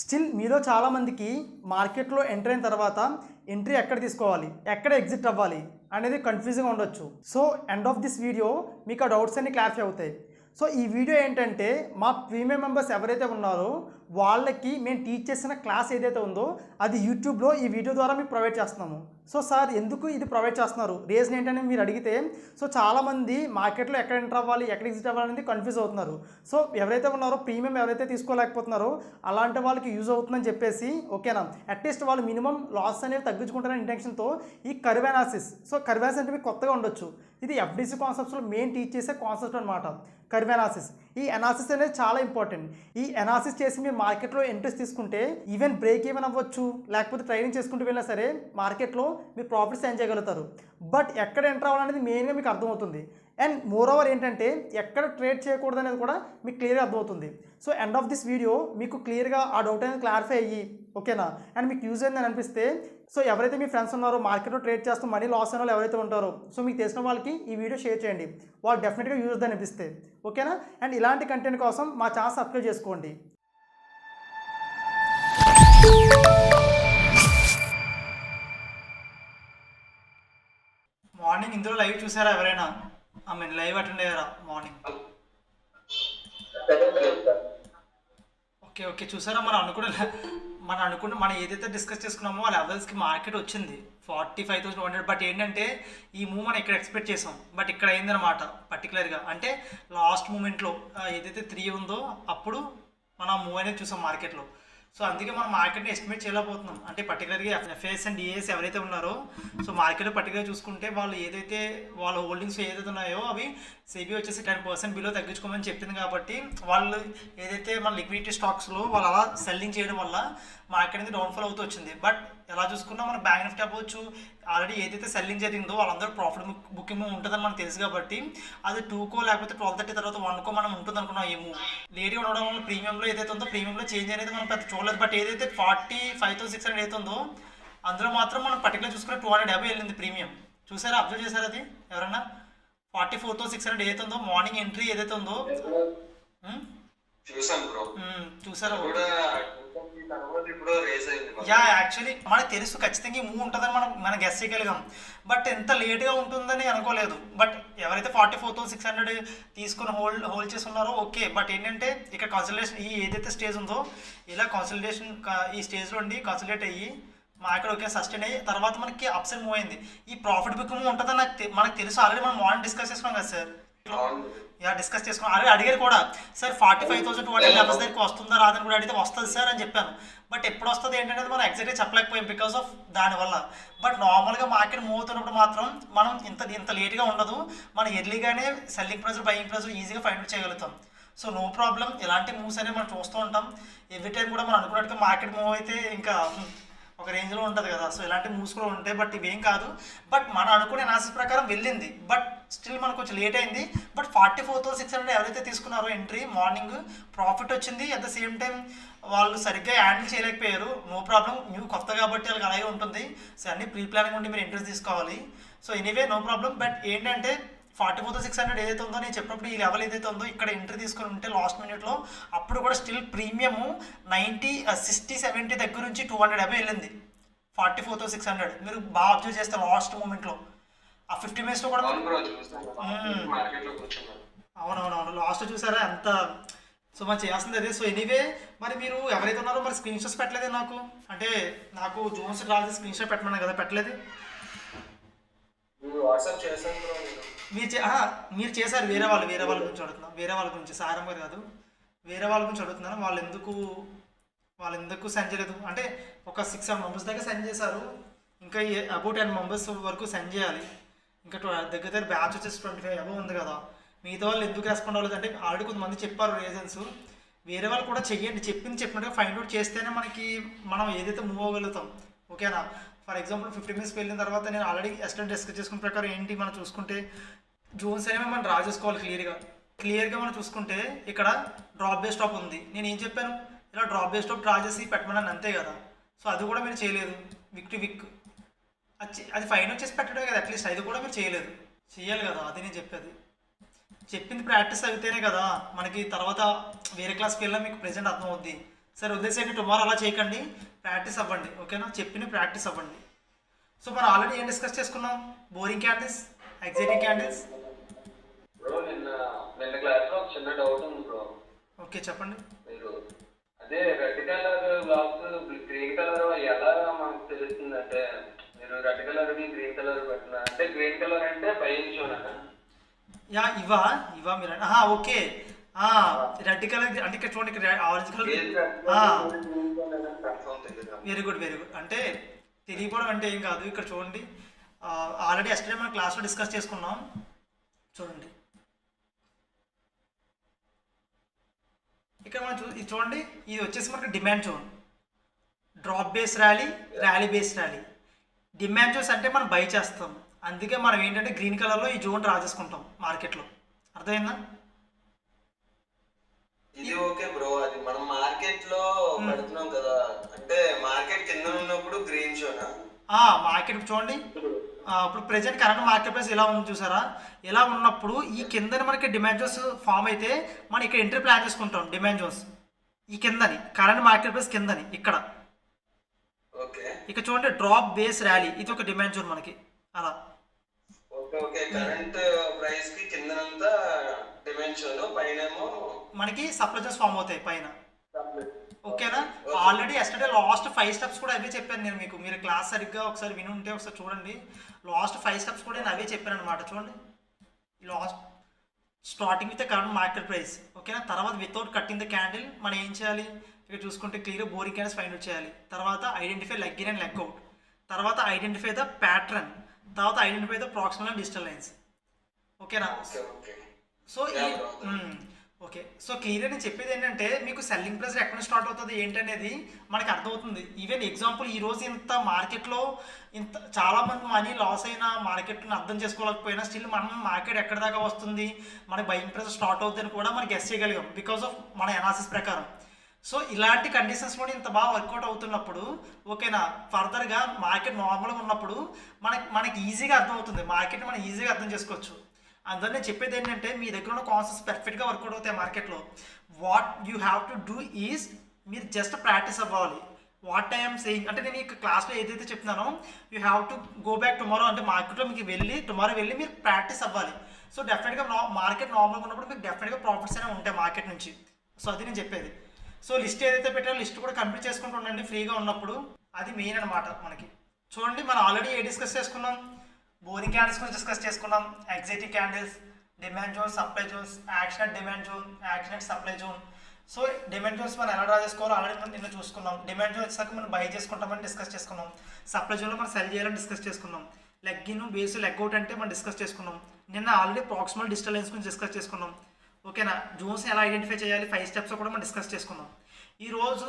Still మీలో చాలామందికి మార్కెట్లో ఎంటర్ అయిన తర్వాత ఎంట్రీ ఎక్కడ తీసుకోవాలి, ఎక్కడ ఎగ్జిట్ అవ్వాలి అనేది కన్ఫ్యూజింగ్గా ఉండొచ్చు. So end of this video మీకు ఆ డౌట్స్ అన్ని క్లారిఫై అవుతాయి. సో ఈ వీడియో ఏంటంటే మా ప్రీమియం మెంబర్స్ ఎవరైతే ఉన్నారో వాళ్ళకి మేము టీచ్ చేసిన క్లాస్ ఏదైతే ఉందో అది యూట్యూబ్లో ఈ వీడియో ద్వారా మీకు ప్రొవైడ్ చేస్తున్నాము. సో సార్ ఎందుకు ఇది ప్రొవైడ్ చేస్తున్నారు, రీజన్ ఏంటని మీరు అడిగితే, సో చాలామంది మార్కెట్లో ఎక్కడ ఎంటర్ అవ్వాలి, ఎక్కడ ఎగ్జిట్ అవ్వాలి అనేది కన్ఫ్యూజ్ అవుతున్నారు. సో ఎవరైతే ఉన్నారో ప్రీమియం ఎవరైతే తీసుకోలేకపోతున్నారో అలాంటి వాళ్ళకి యూజ్ అవుతుందని చెప్పేసి, ఓకేనా, అట్లీస్ట్ వాళ్ళు మినిమం లాస్ అనేది తగ్గించుకుంటారనే ఇంటెన్షన్తో ఈ curve analysis. So curve analysis అంటే మీకు కొత్తగా ఉండొచ్చు, ఇది ఎఫ్డిసి కాన్సెప్ట్స్లో మెయిన్ టీచ్ చేసే కాన్సెప్ట్ అనమాట కర్వ్ అనాలిసిస్. ఈ అనాలిసిస్ అనేది చాలా ఇంపార్టెంట్. ఈ అనాలిసిస్ చేసి మీరు మార్కెట్లో ఎంట్రీస్ తీసుకుంటే ఈవెన్ బ్రేక్ ఈవెన్ అవ్వచ్చు, లేకపోతే ట్రైనింగ్ చేసుకుంటూ వెళ్ళినా సరే మార్కెట్లో మీరు ప్రాఫిట్స్ ఎర్న్ చేయగలుగుతారు. బట్ ఎక్కడ ఎంటర్ అవ్వాలనేది మెయిన్గా మీకు అర్థమవుతుంది. అండ్ మోర్ ఓవర్ ఏంటంటే ఎక్కడ ట్రేడ్ చేయకూడదు అనేది కూడా మీకు క్లియర్గా అర్థమవుతుంది. So end of this video మీకు క్లియర్గా ఆ డౌట్ అనేది క్లారిఫై అయ్యి, ఓకేనా, అండ్ మీకు యూజ్ అయిందని అనిపిస్తే, సో ఎవరైతే మీ ఫ్రెండ్స్ ఉన్నారో మార్కెట్లో ట్రేడ్ చేస్తూ మనీ లాస్ అయిన వాళ్ళు ఎవరైతే ఉంటారో, సో మీకు తెలిసిన వాళ్ళకి ఈ వీడియో షేర్ చేయండి, వాళ్ళు డెఫినెట్గా యూజ్ అని అనిపిస్తే, ఓకేనా. అండ్ ఇలాంటి కంటెంట్ కోసం మా ఛానల్ సబ్స్క్రైబ్ చేసుకోండి. మార్నింగ్ ఇందులో లైవ్ చూసారా ఎవరైనా? లైవ్ అటెండ్ అయ్యారా మార్నింగ్? ఓకే ఓకే, చూసారా? మనం ఏదైతే డిస్కస్ చేసుకున్నామో ఆ లెవెల్స్కి మార్కెట్ వచ్చింది 45,100. బట్ ఏంటంటే ఈ మూవ్ మనం ఇక్కడ ఎక్స్పెక్ట్ చేసాం, బట్ ఇక్కడ అయిందనమాట పర్టికులర్గా. అంటే లాస్ట్ మూమెంట్లో ఏదైతే 3 ఉందో అప్పుడు మనం మూవ్ అనేది చూసాం మార్కెట్లో. సో అందుకే మనం మార్కెట్ని ఎస్టిమేట్ చేయలేకపోతున్నాం. అంటే పర్టికులర్గా ఎఫ్ఐఎస్ అండ్ డిఏఎస్ ఎవరైతే ఉన్నారో, సో మార్కెట్లో పర్టికులర్గా చూసుకుంటే వాళ్ళు ఏదైతే వాళ్ళ హోల్డింగ్స్ ఏదైతే ఉన్నాయో అవి సెబీ వచ్చేసి 10% బిలో తగ్గించుకోమని చెప్పింది. కాబట్టి వాళ్ళు ఏదైతే మన లిక్విడిటీ స్టాక్స్లో వాళ్ళు అలా సెల్లింగ్ చేయడం వల్ల మార్కెట్ అనేది డౌన్ఫాల్ అవుతూ వచ్చింది. బట్ ఎలా చూసుకున్నా మన బ్యాంక్ నిఫ్టీ అవ్వచ్చు, ఆల్రెడీ ఏదైతే సెల్లింగ్ జరిగిందో వాళ్ళందరూ ప్రాఫిట్ బుకింగ్ ఉంటుందని మనకు తెలుసు. కాబట్టి అది 2కో లేకపోతే 12:30 తర్వాత 1కో మనం ఉంటుంది అనుకున్నాం. ఏమో లేట్గా ఉండడం వల్ల ప్రీమియంలో ఏదైతే ఉందో ప్రీమియంలో చేంజ్ అనేది మనం పెద్ద చూడలేదు. బట్ ఏదైతే 45,600 ఏదైతే ఉందో అందులో మాత్రం మనం పర్టికులర్ చూసుకుని 250 వెళ్ళింది ప్రీమియం. చూసారా, అబ్జర్వ్ చేశారా? అది ఎవరన్నా 44,600 ఏదైతే ఉందో మార్నింగ్ ఎంట్రీ ఏదైతే ఉందో చూసారా? యా, యాక్చువల్లీ మనకు తెలుసు ఖచ్చితంగా మూవ్ ఉంటుందని మనం గెస్ చేయగలిగాం. బట్ ఎంత లేట్గా ఉంటుందని అనుకోలేదు. బట్ ఎవరైతే 44,600 తీసుకుని హోల్డ్ చేసి ఉన్నారో ఓకే. బట్ ఏంటంటే ఇక్కడ కన్సల్టేషన్ ఈ ఏదైతే స్టేజ్ ఉందో ఇలా కన్సల్టేషన్ ఈ స్టేజ్లో ఉండి కన్సల్టేట్ అయ్యి మార్కెట్ ఓకే సస్టైన్ అయ్యి తర్వాత మనకి అప్స్ అండ్ మూవ్ అయింది. ఈ ప్రాఫిట్ బుకింగ్ ఉంటుందని మనకు తెలుసు. ఆల్రెడీ మనం మార్నింగ్ డిస్కస్ చేసుకున్నాం కదా సార్. డిస్కస్ చేసుకున్నాం, ఆల్రెడీ అడిగారు కూడా, సార్ 45,200 లెవెల్స్ దగ్గరికి వస్తుందా రాదని కూడా అడిగితే వస్తుంది సార్ అని చెప్పాను. బట్ ఎప్పుడు వస్తుంది ఏంటంటే మనం ఎగ్జాక్ట్గా చెప్పలేకపోయాం బికాస్ ఆఫ్ దానివల్ల. బట్ నార్మల్గా మార్కెట్ మూవ్ అవుతున్నప్పుడు మాత్రం మనం ఇంత లేట్గా ఉండదు, మనం ఎర్లీగానే సెల్లింగ్ ప్రైస్ బయింగ్ ప్రైస్ ఈజీగా ఫైండ్ అవుట్ చేయగలుగుతాం. సో నో ప్రాబ్లం, ఇలాంటి మూవ్స్ అనేవి మనం చూస్తూ ఉంటాం. ఎవ్రీ టైం కూడా మనం అనుకున్నట్టుగా మార్కెట్ మూవ్ అయితే ఇంకా ఒక రేంజ్లో ఉంటుంది కదా. సో ఇలాంటి మూవ్స్ కూడా ఉంటాయి. బట్ ఇవేం కాదు. బట్ మనం అనుకునే అనాలిసిస్ ప్రకారం వెళ్ళింది, బట్ స్టిల్ మనకు కొంచెం లేట్ అయింది. బట్ 44,600 ఎవరైతే తీసుకున్నారో ఎంట్రీ మార్నింగ్ ప్రాఫిట్ వచ్చింది. అట్ ద సేమ్ టైం వాళ్ళు సరిగ్గా హ్యాండిల్ చేయలేకపోయారు. నో ప్రాబ్లం, న్యూ కొత్త కాబట్టి వాళ్ళకి అలాగే ఉంటుంది. సో అన్ని ప్రీ ప్లానింగ్ ఉండి మీరు ఎంట్రీస్ తీసుకోవాలి. So anyway no problem. But ఏంటంటే 44,600 ఏదైతే ఉందో నేను చెప్పినప్పుడు ఈ లెవెల్ ఏదైతే ఉందో ఇక్కడ ఎంట్రీ తీసుకొని ఉంటే లాస్ట్ మినిట్లో అప్పుడు కూడా స్టిల్ ప్రీమియము 60-70 దగ్గర నుంచి 250 వెళ్ళింది 44,600. మీరు బాగా అబ్జర్వ్ చేస్తే లాస్ట్ మూమెంట్లో ఆ 50 మినిట్స్లో కూడా అవునవునవును లాస్ట్ చూసారా ఎంత. సో మనం చేస్తుంది అదే. సో ఎనీవే మరి మీరు ఎవరైతే ఉన్నారో మరి స్క్రీన్ షాట్స్ పెట్టలేదే నాకు జోన్స్ రాసి స్క్రీన్ షాట్ పెట్టమన్నా కదా, పెట్టలేదు. మీరు చేశారు. వేరే వాళ్ళ గురించి అడుగుతున్నాను, వేరే వాళ్ళ గురించి, సారం గారు కాదు, వేరే వాళ్ళ గురించి అడుగుతున్నాను. వాళ్ళు ఎందుకు సెండ్ చేయలేదు అంటే ఒక 6-7 మెంబర్స్ దగ్గర సెండ్ చేశారు, ఇంకా అబౌట్ 10 మెంబర్స్ వరకు సెండ్ చేయాలి. ఇంకా దగ్గర బ్యాచ్ వచ్చేసి 25 అబౌవ్ ఉంది కదా. మిగతా వాళ్ళు ఎందుకు రెస్పాండ్ అవ్వలేదు అంటే ఆల్రెడీ కొంతమంది చెప్పారు రీజన్స్. వేరే వాళ్ళు కూడా చెయ్యండి, చెప్పినట్టుగా ఫైండ్ అవుట్ చేస్తేనే మనం ఏదైతే మూవ్ అవ్వగలుగుతాం. ఓకేనా? ఫర్ ఎగ్జాంపుల్ 50 మినిట్స్ వెళ్ళిన తర్వాత నేను ఆల్రెడీ ఎస్టర్డే డిస్కస్ చేసుకున్న ప్రకారం ఏంటి మనం చూసుకుంటే జోన్స్ అనేవి మనం డ్రా చేసుకోవాలి క్లియర్గా మనం చూసుకుంటే ఇక్కడ డ్రాప్ బేస్ స్టాప్ ఉంది. నేను ఏం చెప్పాను, ఇలా డ్రాప్ బేస్ స్టాప్ డ్రా చేసి పెట్టమని అంతే కదా. సో అది కూడా మీరు చేయలేదు. విక్ టు విక్ అది ఫైన్ చేసి పెట్టడమే కదా, అట్లీస్ట్ అది కూడా మీరు చేయాలి కదా. అది నేను చెప్పింది ప్రాక్టీస్ అయితేనే కదా మనకి తర్వాత వేరే క్లాస్కి వెళ్ళినా మీకు ప్రెజెంట్ అర్థం అవుద్ది. సరే వదిలేసేయండి, టుమారో అలా చేయకండి, ప్రాక్టీస్ అవ్వండి. ఓకేనా, చెప్పిన ప్రాక్టీస్ అవ్వండి. సో మనం ఆల్రెడీ ఏం డిస్కస్ చేసుకున్నాం? Boring candles, exciting candles. Bro నిన్న నిన్న క్లాస్ లో ఒక చిన్న డౌట్ ఉంది బ్రో. ఓకే చెప్పండి. మీరు అదే red colour blocks green colour ఎలా మనకు తెలుస్తుంది అంటే, మీరు రెడ్ కలర్ ని గ్రీన్ కలర్ పెట్టిన అంటే గ్రీన్ కలర్ అంటే బయింగ్ షోనా? యా ఇవా ఇవా మీరు ఓకే. రెడ్ కలర్ అంటే ఇక్కడ చూడండి, ఇక్కడ orange colour. Very good very good. అంటే తెలియకపోవడం అంటే ఏం కాదు. ఇక్కడ చూడండి, ఆల్రెడీ ఎస్టర్డే మనం క్లాస్లో డిస్కస్ చేసుకున్నాం. చూడండి ఇక్కడ మనం ఇది చూడండి, ఇది వచ్చేసి మనకి demand zone, drop base rally, rally base rally. Demand zones అంటే మనం బై చేస్తాం, అందుకే మనం ఏంటంటే గ్రీన్ కలర్లో ఈ జోన్ డ్రా చేసుకుంటాం మార్కెట్లో. అర్థమైందా? ఇది ఓకే బ్రో, అది మనం మార్కెట్ లో పెడుతున్నాం కదా, అంటే మార్కెట్ కింద ఉన్నప్పుడు గ్రీన్ షోనా? మార్కెట్ చూడండి, ఇప్పుడు ప్రెజెంట్ కరెంట్ మార్కెట్ ప్రైస్ ఎలా ఉంది చూసారా? ఎలా ఉన్నప్పుడు ఈ కిందని మనకి డిమాండ్ జోన్స్ ఫామ్ అయితే మనం ఇక్కడ ఎంట్రీ ప్లాన్ చేసుకుంటాం. డిమాండ్ జోన్స్ ఈ కిందని, కరెంట్ మార్కెట్ ప్రైస్ కిందని ఇక్కడ. ఓకే, ఇక్కడ చూడండి డ్రాప్ బేస్ ర్యాలీ, ఇది ఒక డిమాండ్ జోన్ మనకి. అలా ఓకే ఓకే, కరెంట్ ప్రైస్ కి కిందనంతా డిమాండ్ జోన్, పైనేమో మనకి సప్లై జోన్స్ ఫామ్ అవుతాయి పైన. ఓకేనా? ఆల్రెడీ ఎస్టర్డే లాస్ట్ 5 స్టెప్స్ కూడా అవే చెప్పాను నేను మీకు. మీరు క్లాస్ సరిగ్గా ఒకసారి విని ఉంటే ఒకసారి చూడండి. లాస్ట్ 5 స్టెప్స్ కూడా నేను అవే చెప్పాను అనమాట. చూడండి, last starting with current market price. ఓకేనా? తర్వాత వితౌట్ కట్టింగ్ ద క్యాండిల్ మనం ఏం చేయాలి? ఇక్కడ చూసుకుంటే clear boring candles find out చేయాలి. తర్వాత identify leg in and leg out. తర్వాత ఐడెంటిఫై ద ప్యాటర్న్. తర్వాత identify the proximal and digital lines. ఓకేనా? సో ఓకే, సో క్లియర్గా నేను చెప్పేది ఏంటంటే, మీకు సెల్లింగ్ ప్రైస్ ఎక్కడ స్టార్ట్ అవుతుంది ఏంటనేది మనకి అర్థమవుతుంది. ఈవెన్ ఎగ్జాంపుల్ ఈరోజు ఇంత మార్కెట్లో ఇంత చాలామంది మనీ లాస్ అయిన మార్కెట్ని అర్థం చేసుకోలేకపోయినా స్టిల్ మనం మార్కెట్ ఎక్కడి దాకా వస్తుంది, మన బయింగ్ ప్రైస్ స్టార్ట్ అవుతుందని కూడా మనకి గెస్ చేయగలిగాం బికాస్ ఆఫ్ మన అనాలిసిస్ ప్రకారం. సో ఇలాంటి కండిషన్స్ కూడా ఇంత బాగా వర్కౌట్ అవుతున్నప్పుడు, ఓకేనా, ఫర్దర్గా మార్కెట్ నార్మల్గా ఉన్నప్పుడు మనకి ఈజీగా అర్థమవుతుంది, మార్కెట్ని మనం ఈజీగా అర్థం చేసుకోవచ్చు. అందులో నేను చెప్పేది ఏంటంటే, మీ దగ్గర ఉన్న కాన్సెప్ట్స్ పర్ఫెక్ట్గా వర్కౌట్ అవుతాయి మార్కెట్లో. What you have to do is, మీరు జస్ట్ ప్రాక్టీస్ అవ్వాలి. వాట్ ఐఎమ్ సెయింగ్ అంటే, నేను ఈ క్లాస్లో ఏదైతే చెప్తున్నానో you have to go back tomorrow, అంటే మార్కెట్లో మీకు టుమారో వెళ్ళి మీరు ప్రాక్టీస్ అవ్వాలి. సో డెఫినెట్గా మార్కెట్ నార్మల్గా ఉన్నప్పుడు మీకు డెఫినెట్గా ప్రాఫిట్స్ అనేవి ఉంటాయి మార్కెట్ నుంచి. సో అది నేను చెప్పేది. సో లిస్ట్ ఏదైతే పెట్టారో లిస్ట్ కూడా కంప్లీట్ చేసుకుంటూ ఉండండి ఫ్రీగా ఉన్నప్పుడు. అది మెయిన్ అనమాట మనకి. చూడండి, మనం ఆల్రెడీ డిస్కస్ చేసుకున్నాం. బోరింగ్ క్యాండిల్స్ గురించి డిస్కస్ చేసుకున్నాం. Exciting candles, demand zone, supply zones, action at demand zone, action at supply zone. So demand zones మనం ఎలా డ్రా చేసుకోవాలో ఆల్రెడీ మనం నిన్న చూసుకున్నాం. డిమాండ్ జోన్ వచ్చాక మనం బై చేసుకుంటామని డిస్కస్ చేసుకున్నాం. సప్లై జోన్లో మనం సెల్ చేయాలని డిస్కస్ చేసుకున్నాం. Leg in, base, leg out అంటే మనం డిస్కస్ చేసుకున్నాం. నిన్న ఆల్రెడీ ప్రాక్సిమల్ డిజిటల్ లైన్స్ గురించి డిస్కస్ చేసుకున్నాం. ఓకేనా? జోన్స్ ఎలా ఐడెంటిఫై చేయాలి 5 స్టెప్స్ కూడా మనం డిస్కస్ చేసుకున్నాం. ఈరోజు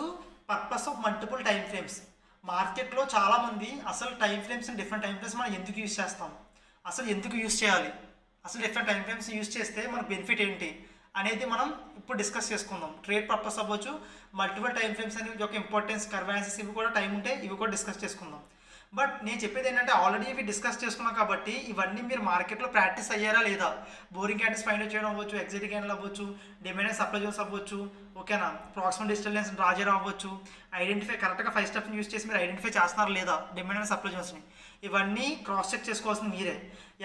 purpose of multiple time frames. మార్కెట్లో చాలామంది అసలు time frames, different time frames మనం ఎందుకు యూజ్ చేస్తాం, అసలు ఎందుకు యూజ్ చేయాలి, అసలు డిఫరెంట్ టైం ఫ్రేమ్స్ యూజ్ చేస్తే మన బెనిఫిట్ ఏంటి అనేది మనం ఇప్పుడు డిస్కస్ చేసుకుందాం. ట్రేడ్ పర్పస్ అవ్వచ్చు, మల్టిపుల్ టైం ఫ్రేమ్స్ అనేవి యొక్క ఇంపార్టెన్స్, కర్వాన్సెస్ ఇవి కూడా టైం ఉంటే ఇవి కూడా డిస్కస్ చేసుకుందాం. బట్ నేను చెప్పేది ఏంటంటే, ఆల్రెడీ ఇవి డిస్కస్ చేసుకున్నాం కాబట్టి ఇవన్నీ మీరు మార్కెట్లో ప్రాక్టీస్ అయ్యారా లేదా? బోరింగ్ క్యాండిల్స్ ఫైండ్ అవుట్ చేయడం అవ్వచ్చు, ఎగ్జైటింగ్ క్యాండిల్ అవ్వచ్చు, డిమాండ్ అండ్ సప్లై జోన్స్ అవ్వచ్చు, ఓకేనా, ప్రాక్సిమల్ డిజిటల్ లైన్స్ డ్రా చేయడం అవ్వచ్చు, ఐడెంటిఫై కరెక్ట్గా 5 స్టెప్స్ని యూజ్ చేసి మీరు ఐడెంటిఫై చేస్తున్నారా లేదా డిమాండ్ అండ్ సప్లై జోన్స్ని, ఇవన్నీ క్రాస్ చెక్ చేసుకోవాల్సింది మీరే.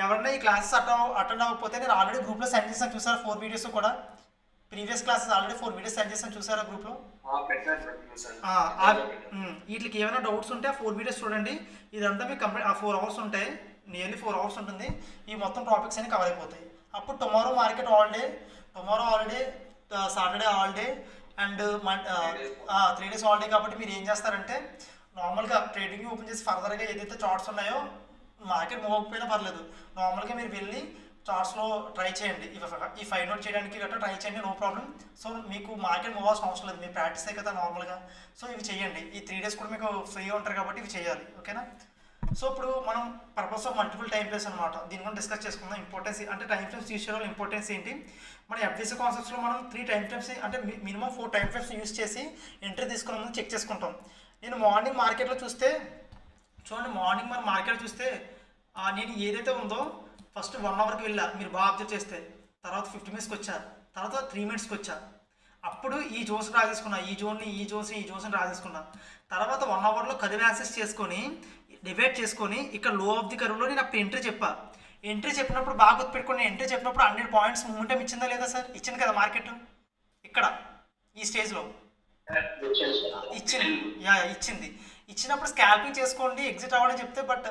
ఎవరైనా ఈ క్లాసెస్ అటెండ్ అవ్వకపోతే నేను ఆల్రెడీ గ్రూప్లో సెండ్ చేసాను, చూసారా 4 వీడియోస్ కూడా. Previous classes already 4 videos send చేసాను, చూసారా గ్రూప్లో. వీటికి ఏమైనా డౌట్స్ ఉంటే ఆ 4 వీడియోస్ చూడండి. ఇదంతా మీకు కంప్లీట్ 4 అవర్స్ ఉంటాయి, నియర్లీ 4 అవర్స్ ఉంటుంది. ఈ మొత్తం టాపిక్స్ అన్ని కవర్ అయిపోతాయి. అప్పుడు tomorrow market holiday, tomorrow holiday, Saturday holiday and 3 days holiday. కాబట్టి మీరు ఏం చేస్తారంటే, నార్మల్గా ట్రేడింగ్ ఓపెన్ చేసి ఫర్దర్గా ఏదైతే చార్ట్స్ ఉన్నాయో మార్కెట్ మూవ్ అవ్వకపోయినా పర్లేదు, నార్మల్గా మీరు వెళ్ళి చార్ట్స్లో ట్రై చేయండి. ఈ ఫైండ్ అవుట్ చేయడానికి గట్రా ట్రై చేయండి, నో ప్రాబ్లం. సో మీకు మార్కెట్ మూవ్ అవ్వాల్సిన అవసరం లేదు, మీరు ప్రాక్టీస్ అయ్యి కదా నార్మల్గా. సో ఇవి చేయండి. ఈ 3 డేస్ కూడా మీకు ఫ్రీగా ఉంటారు కాబట్టి ఇవి చేయాలి, ఓకేనా. సో ఇప్పుడు మనం purpose of multiple time frames అనమాట, దీని గురించి డిస్కస్ చేసుకుందాం. ఇంపార్టెన్స్ అంటే టైం ఫ్రేమ్స్ యూస్ చేయడం ఇంపార్టెన్స్ ఏంటి. మన ఎఫ్డిసి కాన్సెప్ట్స్లో మనం 3 టైం ఫ్రేమ్స్ అంటే మినిమం 4 టైం ఫ్రేమ్స్ యూస్ చేసి ఎంట్రీ తీసుకున్న ముందు చెక్ చేసుకుంటాం. నేను మార్నింగ్ మార్కెట్లో చూస్తే చూడండి, మార్నింగ్ మనం మార్కెట్లో చూస్తే నేను ఏదైతే ఉందో ఫస్ట్ 1 అవర్కి వెళ్ళా, మీరు బాగా అబ్జర్వ్ చేస్తే, తర్వాత 50 మినిట్స్కి వచ్చా, తర్వాత 3 మినిట్స్కి వచ్చా. అప్పుడు ఈ జోన్స్ డ్రా చేసుకున్నా, ఈ జోన్స్ని డ్రా చేసుకున్నా. తర్వాత 1 అవర్లో కర్వ్ యాక్సెస్ చేసుకొని డివైడ్ చేసుకొని ఇక్కడ లో ఆఫ్ ది కర్వ్లో నేను అప్పుడు ఎంట్రీ చెప్పినప్పుడు బాగా గుర్తుపెట్టుకుని ఎంట్రీ చెప్పినప్పుడు 100 పాయింట్స్ మూమెంటం ఇచ్చిందా లేదా సార్? ఇచ్చింది కదా మార్కెట్ ఇక్కడ ఈ స్టేజ్లో ఇచ్చింది. ఇచ్చినప్పుడు స్కాల్పింగ్ చేసుకోండి, ఎగ్జిట్ అవ్వడం చెప్తే, బట్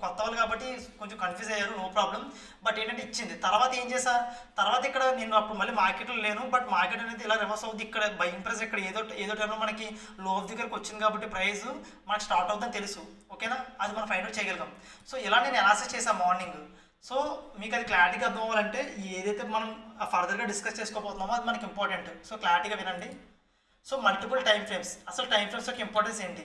కొత్త వాళ్ళు కాబట్టి కొంచెం కన్ఫ్యూజ్ అయ్యారు, నో ప్రాబ్లం. బట్ ఏంటంటే ఇచ్చింది. తర్వాత ఏం చేశా, తర్వాత ఇక్కడ నేను అప్పుడు మళ్ళీ మార్కెట్లో లేను, బట్ మార్కెట్ అనేది ఇలా రివర్స్ అవుతుంది. ఇక్కడ బయింగ్ ప్రైస్ ఇక్కడ ఏదో టైంలో మనకి లో ఆఫ్ దగ్గరకు వచ్చింది కాబట్టి ప్రైస్ మనకి స్టార్ట్ అవుతుందని తెలుసు. ఓకేనా, అది మనం ఫైండ్ అవుట్ చేయగలిగాం. సో ఇలా నేను అనాలిసిస్ చేశాను మార్నింగ్. సో మీకు అది క్లారిటీగా అర్థం అవ్వాలంటే ఏదైతే మనం ఫర్దర్గా డిస్కస్ చేసుకోబోతున్నామో అది మనకి ఇంపార్టెంట్. సో క్లారిటీగా వినండి. సో మల్టిపుల్ టైం ఫ్రేమ్స్, అసలు టైం ఫ్రేమ్స్ యొక్క ఇంపార్టెన్స్ ఏంటి?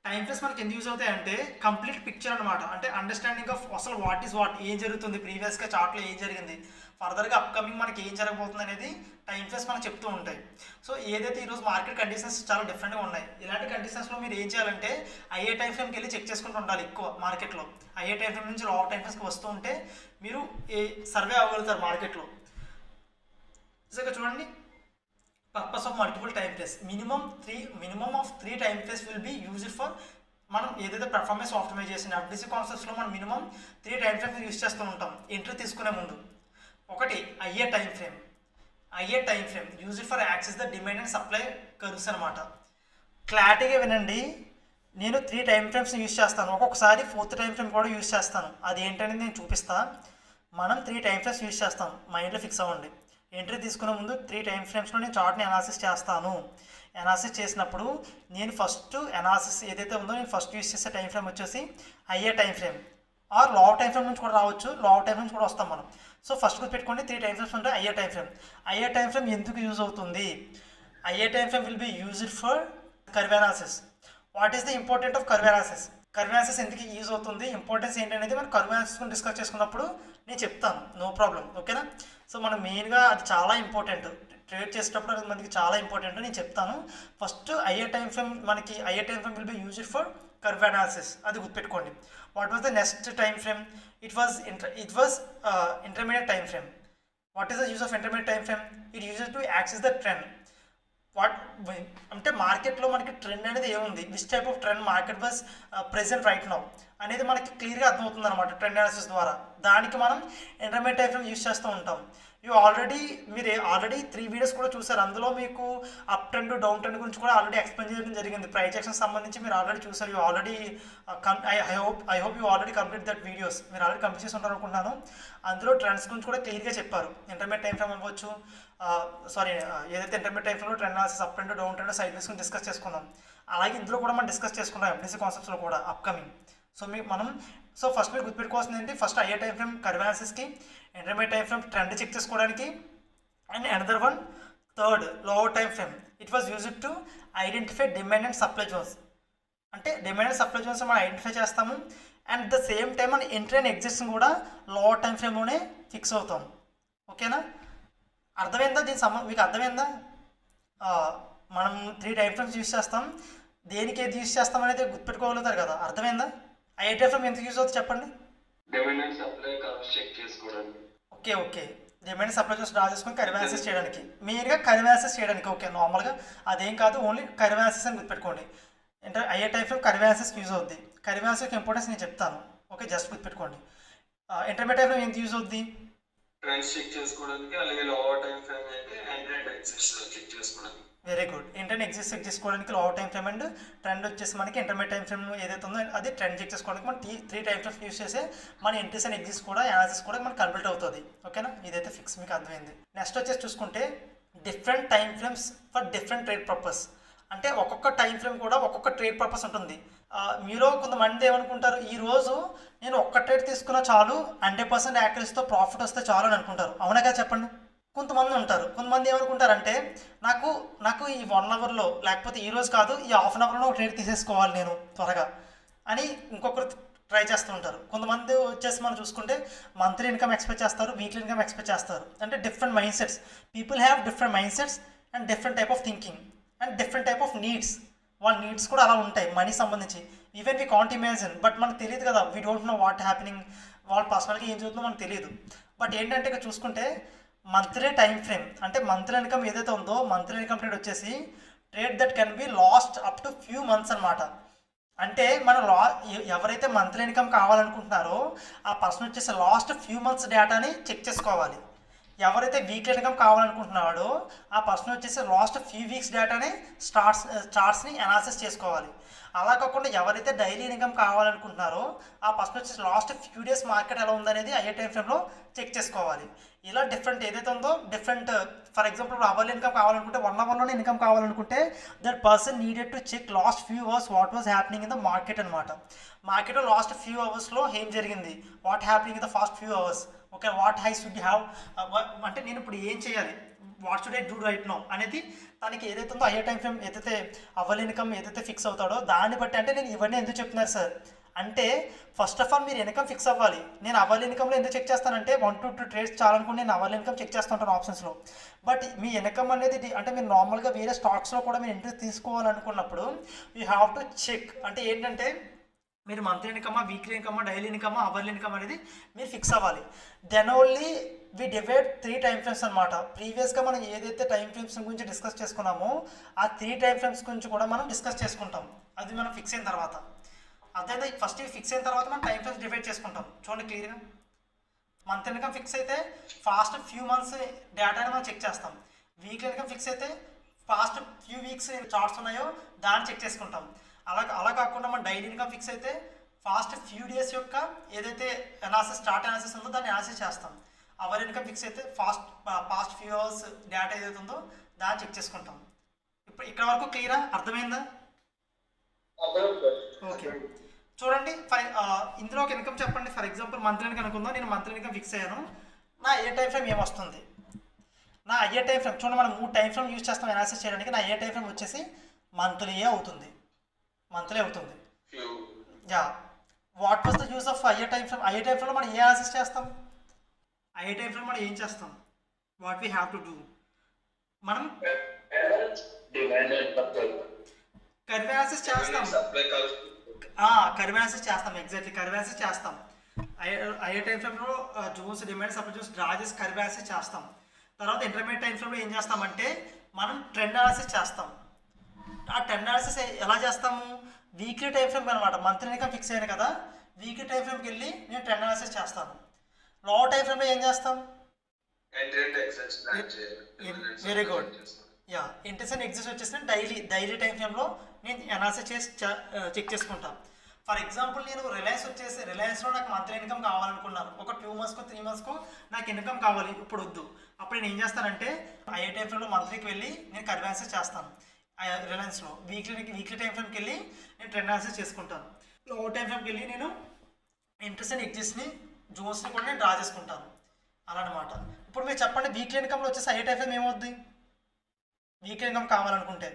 టైం ఫ్రేమ్స్ మనకి ఎందుకు యూజ్ అవుతాయి అంటే కంప్లీట్ పిక్చర్ అనమాట. అంటే అండర్స్టాండింగ్ ఆఫ్ అసలు వాట్ ఈస్ వాట్, ఏం జరుగుతుంది, ప్రీవియస్గా చార్ట్లో ఏం జరిగింది, ఫర్దర్గా అప్కమింగ్ మనకి ఏం జరగబోతుంది అనేది టైం ఫ్రేమ్స్ మనకు చెప్తూ ఉంటాయి. సో ఏదైతే ఈరోజు మార్కెట్ కండిషన్స్ చాలా డిఫరెంట్గా ఉన్నాయి, ఇలాంటి కండిషన్స్లో మీరు ఏం చేయాలంటే ఐఏ టైం ఫ్రేమ్కి వెళ్ళి చెక్ చేసుకుంటూ ఉండాలి. ఎక్కువ మార్కెట్లో ఐఏ టైం ఫ్రేమ్ నుంచి లో టైం ఫ్రేమ్స్కి వస్తూ ఉంటే మీరు సర్వే అవ్వగలుగుతారు మార్కెట్లో. సో ఇక్కడ చూడండి, purpose of multiple time frames, minimum of 3 time frames will be used for మనం ఏదైతే పెర్ఫార్మెన్స్ ఆప్టిమైజేషన్ ఎఫ్డిసి కాన్సెప్ట్స్లో మనం మినిమం 3 టైం ఫ్రేమ్స్ యూజ్ చేస్తూ ఉంటాం ఎంట్రీ తీసుకునే ముందు. ఒకటి higher time frame used for access the demand and supply curves అనమాట. క్లారిటీగా వినండి, నేను 3 టైం ఫ్రేమ్స్ యూజ్ చేస్తాను, ఒక్కొక్కసారి 4th టైం ఫ్రేమ్ కూడా యూజ్ చేస్తాను. అది ఏంటనేది నేను చూపిస్తాను. మనం 3 టైం ఫ్రేమ్స్ యూజ్ చేస్తాం, మైండ్లో ఫిక్స్ అవ్వండి. ఎంట్రీ తీసుకునే ముందు 3 టైం ఫ్రేమ్స్లో నేను చార్ట్ని అనాలిసిస్ చేస్తాను. అనాలిసిస్ చేసినప్పుడు నేను ఫస్ట్ అనాలిసిస్ ఏదైతే ఉందో నేను ఫస్ట్ యూజ్ చేసే టైం ఫ్రేమ్ వచ్చేసి ఐఏ టైం ఫ్రేమ్ ఆర్ లో టైం ఫ్రేమ్ నుంచి కూడా రావచ్చు, లో టైం నుంచి కూడా వస్తాం మనం. సో ఫస్ట్ గుర్తుపెట్టుకోండి 3 టైం ఫ్రేమ్స్ ఉంటాయి. ఐఏ టైం ఫ్రేమ్ ఎందుకు యూజ్ అవుతుంది? Higher time frame will be used for curve analysis. What is the important of curve analysis? Curve analysis ఎందుకు యూజ్ అవుతుంది, ఇంపార్టెన్స్ ఏంటనేది మనం కర్వ్ అనాలిసిస్ డిస్కస్ చేసుకున్నప్పుడు నేను చెప్తాను, నో ప్రాబ్లం. ఓకేనా, సో మనం మెయిన్గా అది చాలా ఇంపార్టెంట్, ట్రేడ్ చేసేటప్పుడు అది మనకి చాలా ఇంపార్టెంట్, నేను చెప్తాను. First higher time frame will be used for curve analysis, అది గుర్తుపెట్టుకోండి. What was the next time frame? It was intermediate time frame. What is the use of intermediate time frame? It uses to access the trend. అంటే మార్కెట్లో మనకి trend అనేది ఏముంది, which type of trend market was present right now అనేది మనకి క్లియర్గా అర్థమవుతుంది అనమాట ట్రెండ్ అనాలిసిస్ ద్వారా. దానికి మనం ఇంటర్మీడియట్ టైం ఫ్రేమ్ యూజ్ చేస్తూ ఉంటాం. మీరు ఆల్రెడీ 3 వీడియోస్ కూడా చూసారు, అందులో మీకు అప్ ట్రెండ్ డౌన్ ట్రెండ్ గురించి కూడా ఆల్రెడీ ఎక్స్ప్లెయిన్ చేయడం జరిగింది. ప్రైస్ యాక్షన్ సంబంధించి మీరు ఆల్రెడీ చూసారు. I hope you already complete that videos, మీరు ఆల్రెడీ కంప్లీట్ చేసి ఉంటారు అనుకుంటున్నాను. అందులో ట్రెండ్స్ గురించి కూడా క్లియర్గా చెప్పారు. ఇంటర్మీడియట్ టైం ఫ్రేమ్ అవ్వచ్చు, ఏదైతే ఇంటర్మీడియట్ టైం ఫ్రేమ్లో trend analysis up trend down trend side వేస్ గురించి డిస్కస్ చేసుకున్నాం. అలాగే ఇందులో కూడా మనం డిస్కస్ చేసుకున్నాం ఎఫ్డిసి కాన్సెప్ట్స్లో కూడా అప్కమింగ్. సో ఫస్ట్ మీరు గుర్తుపెట్టుకోవాల్సింది ఏంటి, first higher time frame curve అనాలిసిస్కి, intermediate time frame trend check చేసుకోవడానికి, and another one third lower time frame. It was used to identify demand and supply zones. అంటే demand and supply zones మనం identify చేస్తాము, and the same time మన entry and exits కూడా lower time ఫ్రేమ్లోనే fix అవుతాం. ఓకేనా, అర్థమైందా? మీకు అర్థమైందా? మనం 3 టైం ఫ్రేమ్స్ యూజ్ చేస్తాం, దేనికి ఏది యూజ్ చేస్తాం అనేది గుర్తుపెట్టుకోగలుగుతారు కదా, అర్థమైందా? ఐఏ టైం ఫ్రేమ్ ఎందుకు యూజ్ అవుతుంది చెప్పండి? Demand and supply curves check చేసుకోవడానికి. Okay, demand supply zones draw చేసుకొని కర్వ్ అనాలిసిస్ చేయడానికి, మెయిన్గా కర్వ్ అనాలిసిస్ చేయడానికి. ఓకే, నార్మల్గా అదేం కాదు, ఓన్లీ కర్వ్ అనాలిసిస్ అని గుర్తుపెట్టుకోండి. Higher time frame curve analysis use అవుద్ది. కర్వ్ అనాలిసిస్ ఇంపార్టెన్స్ నేను చెప్తాను, ఓకే, జస్ట్ గుర్తుపెట్టుకోండి. ఇంటర్మీడియట్ టైం ఫ్రేమ్ ఎంత యూజ్ అవుద్ది? ట్రెండ్స్ చెక్ చేసుకోవడానికి, అలాగే లోవర్ టైం ఫ్రేమ్ అయితే ఎంట్రీ అండ్ ఎగ్జిట్స్ చెక్ చేసుకోవడానికి. Very good. ఇంటర్ని ఎగ్జిట్ చెక్ చేసుకోవడానికి lower time frame, and trend వచ్చేసి మనకి ఇంటర్మీడియట్ టైం ఫ్రేమ్ ఏదైతే ఉందో అది ట్రెండ్ చెక్ చేసుకోవడానికి మనం 3 టైం ఫ్రేమ్స్ యూజ్ చేసే మన ఎంట్రీస్ అండ్ ఎగ్జిట్స్ కూడా అనాలిసిస్ కూడా మనకి కంప్లీట్ అవుతుంది. ఓకేనా, ఇదైతే ఫిక్స్, మీకు అర్థమైంది. నెక్స్ట్ వచ్చేసి చూసుకుంటే different time frames for different trade purpose. అంటే ఒక్కొక్క టైం ఫ్రేమ్ కూడా ఒక్కొక్క ట్రేడ్ పర్పస్ ఉంటుంది. మీరు కొంతమంది ఏమనుకుంటారు, ఈరోజు నేను ఒక్క ట్రేడ్ తీసుకున్నా చాలు, 100% యాక్యురసీతో ప్రాఫిట్ వస్తే చాలు అని అనుకుంటారు. అవునా కదా చెప్పండి? కొంతమంది ఏమనుకుంటారంటే నాకు ఈ 1 అవర్లో, లేకపోతే ఈ రోజు కాదు ఈ హాఫ్ అన్ అవర్లో ఒక ట్రేడ్ తీసేసుకోవాలి నేను త్వరగా అని ఇంకొకరు ట్రై చేస్తూ ఉంటారు. కొంతమంది వచ్చేసి మనం చూసుకుంటే మంత్లీ ఇన్కమ్ ఎక్స్పెక్ట్ చేస్తారు, వీక్లీ ఇన్కమ్ ఎక్స్పెక్ట్ చేస్తారు. అంటే different mind sets, people have different mind sets and different type of thinking and different type of needs. వాళ్ళ నీడ్స్ కూడా అలా ఉంటాయి మనీ సంబంధించి. Even we can't imagine, but మనకు తెలియదు కదా, we don't know what happening, వాళ్ళ పర్సనల్గా ఏం జరుగుతుందో మనకు తెలియదు. బట్ ఏంటంటే ఇక్కడ చూసుకుంటే మంత్లీ టైం ఫ్రేమ్ అంటే మంత్లీ ఇన్కమ్ ఏదైతే ఉందో మంత్లీ ఇన్కమ్ ట్రేడ్ వచ్చేసి trade that can be last up to few months అనమాట. అంటే మనం ఎవరైతే మంత్లీ ఇన్కమ్ కావాలనుకుంటున్నారో ఆ పర్సన్ వచ్చేసి లాస్ట్ ఫ్యూ మంత్స్ డేటాని చెక్ చేసుకోవాలి. ఎవరైతే వీక్లీ ఇన్కమ్ కావాలనుకుంటున్నాడో ఆ పర్సన్ వచ్చేసి లాస్ట్ ఫ్యూ వీక్స్ డేటాని చార్ట్స్ని అనాలిసిస్ చేసుకోవాలి. అలా కాకుండా ఎవరైతే డైలీ ఇన్కమ్ కావాలనుకుంటున్నారో ఆ పర్సన్ వచ్చేసి లాస్ట్ ఫ్యూ డేస్ మార్కెట్ ఎలా ఉందనేది అయ్యే టైం ఫ్రేమ్లో చెక్ చేసుకోవాలి. ఇలా డిఫరెంట్ ఏదైతే ఉందో డిఫరెంట్, ఫర్ ఎగ్జాంపుల్ ఇప్పుడు అవర్లీ ఇన్కమ్ కావాలనుకుంటే 1 అవర్లోనే ఇన్కమ్ కావాలనుకుంటే that person needed to check last few hours what was happening in the market అనమాట. మార్కెట్లో లాస్ట్ ఫ్యూ అవర్స్లో ఏం జరిగింది, what happening in the past few hours, okay what I should have, అంటే నేను ఇప్పుడు ఏం చేయాలి, what should I do right now అనేది తనకి ఏదైతే ఉందో అయ్యే టైం ఫ్రేమ్ ఏదైతే అవర్లీ ఇన్కమ్ ఏదైతే ఫిక్స్ అవుతాడో దాన్ని బట్టి. అంటే నేను ఇవన్నీ ఎందుకు చెప్తున్నారు సార్ అంటే ఫస్ట్ ఆఫ్ ఆల్ మీరు ఇన్కమ్ ఫిక్స్ అవ్వాలి. నేను అవర్లీ ఇన్కమ్లో ఎందుకు చెక్ చేస్తానంటే 1 to 2 ట్రేడ్స్ చాలనుకుని నేను అవర్లీ ఇన్కమ్ చెక్ చేస్తుంటాను ఆప్షన్స్లో. బట్ మీ ఇన్కమ్ అనేది అంటే మీరు నార్మల్గా వేరే స్టాక్స్లో కూడా మీరు ఎంట్రీ తీసుకోవాలనుకున్నప్పుడు యూ హ్యావ్ టు చెక్. అంటే ఏంటంటే మీరు మంత్లీ ఇన్కమా, వీక్లీ ఇన్కమా, డైలీ ఇన్కమా, అవర్లీ ఇన్కమ్ అనేది మీరు ఫిక్స్ అవ్వాలి. Then only we divide 3 time frames అనమాట. ప్రీవియస్గా మనం ఏదైతే టైం ఫ్రేమ్స్ గురించి డిస్కస్ చేసుకున్నామో ఆ 3 టైం ఫ్రేమ్స్ గురించి కూడా మనం డిస్కస్ చేసుకుంటాం. అది మనం ఫిక్స్ అయిన తర్వాత అదే ఫస్ట్ ఫిక్స్ అయిన తర్వాత మనం టైం ఫ్రేమ్స్ డివైడ్ చేసుకుంటాం. చూడండి క్లియర్గా, మంత్ ఇన్కమ్ ఫిక్స్ అయితే ఫాస్ట్ ఫ్యూ మంత్స్ డేటాని మనం చెక్ చేస్తాం. వీక్లీ ఇన్కమ్ ఫిక్స్ అయితే ఫాస్ట్ ఫ్యూ వీక్స్ చార్ట్స్ ఉన్నాయో దాన్ని చెక్ చేసుకుంటాం. అలా కాకుండా మన డైలీ ఇన్కమ్ ఫిక్స్ అయితే ఫాస్ట్ ఫ్యూ డేస్ యొక్క ఏదైతే చార్ట్ అనాలిసిస్ ఉందో దాన్ని అనాలిసిస్ చేస్తాం. అవర్ ఇన్కమ్ ఫిక్స్ అయితే పాస్ట్ ఫ్యూ అవర్స్ డేటా ఏదైతే ఉందో దాన్ని చెక్ చేసుకుంటాం. ఇప్పుడు ఇక్కడ వరకు క్లియరా, అర్థమైందా? ఓకే చూడండి, ఇందులో ఒక ఇన్కమ్ చెప్పండి. ఫర్ ఎగ్జాంపుల్ మంత్లీ ఇన్కమ్ అనుకుందాం. నేను మంత్లీ ఇన్కమ్ ఫిక్స్ అయ్యాను. నా ఏ టైం ఫ్రేమ్ ఏమొస్తుంది, నా అయ్యే టైం ఫ్రేమ్ చూడండి, మనం 3 టైం ఫ్రేమ్ యూజ్ చేస్తాం అనాలిసిస్ చేయడానికి. నా ఏ టైం ఫ్రేమ్ వచ్చేసి మంత్లీ అవుతుంది. Yeah, what was the use of అయ్యే టైం ఫ్రేమ్? అయ్యే టైం ఫ్రేమ్లో మనం ఏ అనాలిసిస్ చేస్తాం? అయ్యే టైం ఫ్రేమ్ మనం ఏం చేస్తాం? What we have to do, మనం కర్వ్ అనాలిసిస్ చేస్తాం. కర్వ్ అనాలిసిస్ చేస్తాం, ఎగ్జాక్ట్లీ కర్వ్ అనాలిసిస్ చేస్తాం. అయ్యే టైం ఫ్రేమ్లో zones, demand, supply zones draw చేసి కర్వ్ అనాలిసిస్ చేస్తాం. తర్వాత ఇంటర్మీడియట్ టైం ఫ్రేమ్లో ఏం చేస్తామంటే మనం ట్రెండ్ అనాలిసిస్ చేస్తాం. ఆ ట్రెండ్ అనాలిసిస్ ఎలా చేస్తాము? వీక్లీ టైం ఫ్రేమ్ అనమాట. మంత్లీ ఇన్కమ్ ఫిక్స్ అయ్యాను కదా, వీక్లీ టైం ఫ్రేమ్కి వెళ్ళి నేను ట్రెండ్ అనాలిసిస్ చేస్తాను. లో టైం ఫ్రేమ్లో ఏం చేస్తాం? Very good. Yeah, interest and exist వచ్చేసి డైలీ టైం ఫ్రేమ్లో నేను అనాలిసిస్ చేసి చెక్ చేసుకుంటాను. ఫర్ ఎగ్జాంపుల్ నేను రిలయన్స్లో నాకు మంత్లీ ఇన్కమ్ కావాలనుకున్నాను. ఒక 2 మంత్స్కో 3 మంత్స్కో నాకు ఇన్కమ్ కావాలి, ఇప్పుడు వద్దు. అప్పుడు నేను ఏం చేస్తానంటే అయ్యే టైం ఫ్రేమ్లో మంత్లీకి వెళ్ళి నేను కర్వ్ అనాలిసిస్ చేస్తాను. రిలయన్స్లో వీక్లీ టైం ఫ్రేమ్కి వెళ్ళి నేను ట్రెండ్ అనాలిసిస్ చేసుకుంటాను. లో టైం ఫ్రేమ్కి వెళ్ళి నేను ఇంట్రెస్ట్ అండ్ ఎగ్జిస్ట్ని జోన్స్ని కూడా నేను డ్రా చేసుకుంటాను. అలా అనమాట. ఇప్పుడు మీరు చెప్పండి, వీక్లీ ఇన్కమ్లో వచ్చేసి అయ్యే టైం ఫ్రేమ్ ఏమవుద్ది? వీక్లీ ఇన్కమ్ కావాలనుకుంటే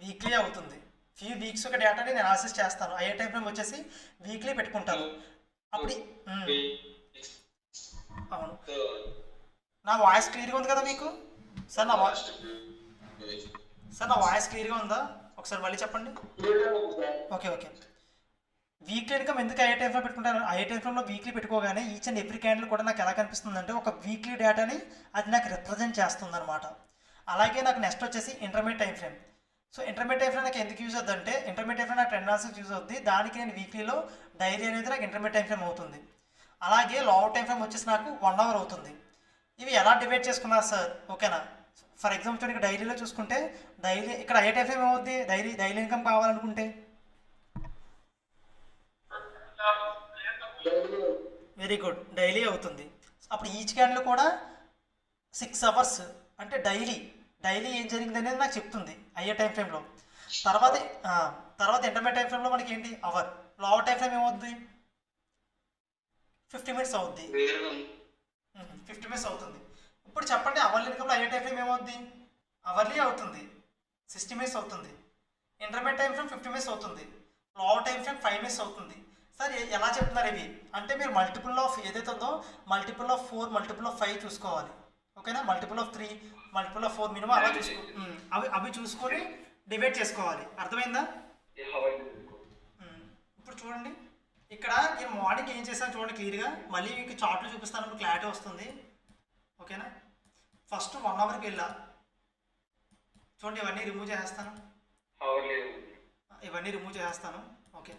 వీక్లీ అవుతుంది. ఫ్యూ వీక్స్ ఒక డేటాని నేను అనాలిసిస్ చేస్తాను. అయ్యే టైం ఫ్రేమ్ వచ్చేసి వీక్లీ పెట్టుకుంటాను. అప్పుడు అవును, నా వాయిస్ క్లియర్గా ఉంది కదా మీకు? సార్ నా వాయిస్ క్లియర్గా ఉందా? ఒకసారి మళ్ళీ చెప్పండి. ఓకే. వీక్లీ ఇన్కమ్ ఎందుకు అయ్యే టైం ఫ్రేమ్ పెట్టుకుంటాను? అయ్యే టైం ఫ్రేమ్లో వీక్లీ పెట్టుకోగానే ఈచ్ అండ్ ఎవ్రీ క్యాండిల్ కూడా నాకు ఎలా కనిపిస్తుంది అంటే ఒక వీక్లీ డేటాని అది నాకు రిప్రజెంట్ చేస్తుంది అనమాట. అలాగే నాకు నెక్స్ట్ వచ్చేసి intermediate time frame. So intermediate time frame నాకు ఎందుకు యూజ్ అవుతుంది అంటే ఇంటర్మీడియట్ టైం ఫ్రేమ్ నాకు ట్రెండ్ అనాలిసిస్ యూజ్ అవుతుంది. దానికి నేను వీక్లీలో డైలీ అనేది నాకు ఇంటర్మీడియట్ టైం ఫ్రేమ్ అవుతుంది. అలాగే లాంగ్ టైం ఫ్రేమ్ వచ్చేసి నాకు 1 అవర్ అవుతుంది. ఇవి ఎలా డివైడ్ చేసుకున్నారు సార్? ఓకేనా, ఫర్ ఎగ్జాంపుల్ చూడండి, డైలీలో చూసుకుంటే డైలీ ఇక్కడ అయ్యే టైం ఫ్రేమ్ ఏమవుద్ది? డైలీ ఇన్కమ్ కావాలనుకుంటే వెరీ గుడ్, డైలీ అవుతుంది. అప్పుడు ఈచ్ క్యాండిల్ కూడా 6 అవర్స్ అంటే డైలీ ఏం జరిగింది అనేది నాకు చెప్తుంది అయ్యే టైం ఫ్రేమ్లో. తర్వాత ఇంటర్మీడియట్ టైం ఫ్రేమ్లో మనకి ఏంటి? అవర్. లాంగ్ టైం ఫ్రేమ్ ఏమవుద్ది? 50 మినిట్స్ అవుద్ది. 50 మినిట్స్ అవుతుంది. ఇప్పుడు చెప్పండి, అవర్లీ ఇన్కమ్లో అయ్యే టైం ఫ్రేమ్ ఏమవుద్ది? అవర్లీ అవుతుంది, 60 మినిట్స్ అవుతుంది. ఇంటర్మీడియట్ టైం ఫ్రేమ్ 50 మినిట్స్ అవుతుంది. లాంగ్ టైం ఫ్రేమ్ 5 మినిట్స్ అవుతుంది. సార్ ఎలా చెప్తున్నారు ఇవి అంటే మీరు మల్టిపుల్ ఆఫ్ ఏదైతే ఉందో మల్టిపుల్ ఆఫ్ 4, మల్టిపుల్ ఆఫ్ 5 చూసుకోవాలి. ఓకేనా, multiple of 3, multiple of 4 minimum అలా అవి చూసుకొని డివైడ్ చేసుకోవాలి. అర్థమైందా? ఇప్పుడు చూడండి, ఇక్కడ నేను మార్నింగ్ ఏం చేశాను చూడండి క్లియర్గా. మళ్ళీ మీకు చార్ట్లో చూపిస్తాను, క్లారిటీ వస్తుంది. ఓకేనా, ఫస్ట్ 1 అవర్కి వెళ్ళా. చూడండి ఇవన్నీ రిమూవ్ చేసేస్తాను. ఇవన్నీ రిమూవ్ చేసేస్తాను. ఓకే,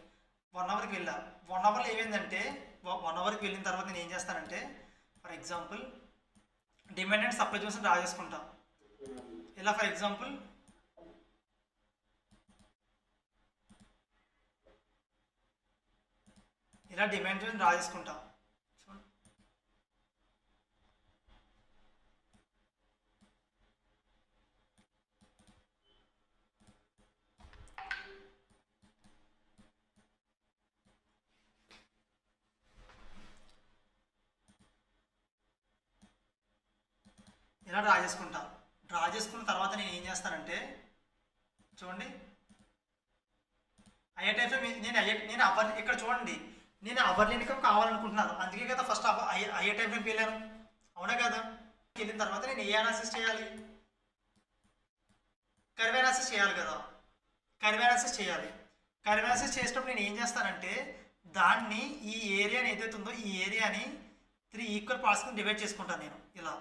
1 అవర్కి వెళ్ళా. 1 అవర్లో ఏమైందంటే 1 అవర్కి వెళ్ళిన తర్వాత నేను ఏం చేస్తానంటే for example demand and supply zones draw చేసుకుంటా. ఇలా ఫర్ ఎగ్జాంపుల్ ఇలా డిమాండ్ జోన్ డ్రా చేసుకుంటా. ఇలా డ్రా చేసుకుంటా. డ్రా చేసుకున్న తర్వాత నేను ఏం చేస్తానంటే చూడండి అయ్యే టైం నేను అవర్ ఇక్కడ చూడండి నేను అవర్లీ ఇన్కమ్ కావాలనుకుంటున్నాను. అందుకే కదా ఫస్ట్ అయ్యే టైం ఫ్రేమ్కి వెళ్ళాను, అవునా కదా? వెళ్ళిన తర్వాత నేను ఏ అనాలిసిస్ చేయాలి? కర్వ్ అనాలిసిస్ చేయాలి కదా. కర్వ్ అనాలిసిస్ చేయాలి. కర్వ్ అనాలిసిస్ చేసేటప్పుడు నేను ఏం చేస్తానంటే దాన్ని ఈ ఏరియాని ఏదైతే ఉందో ఈ ఏరియాని 3 ఈక్వల్ పార్ట్స్ కింద డివైడ్ చేసుకుంటాను. నేను ఇలా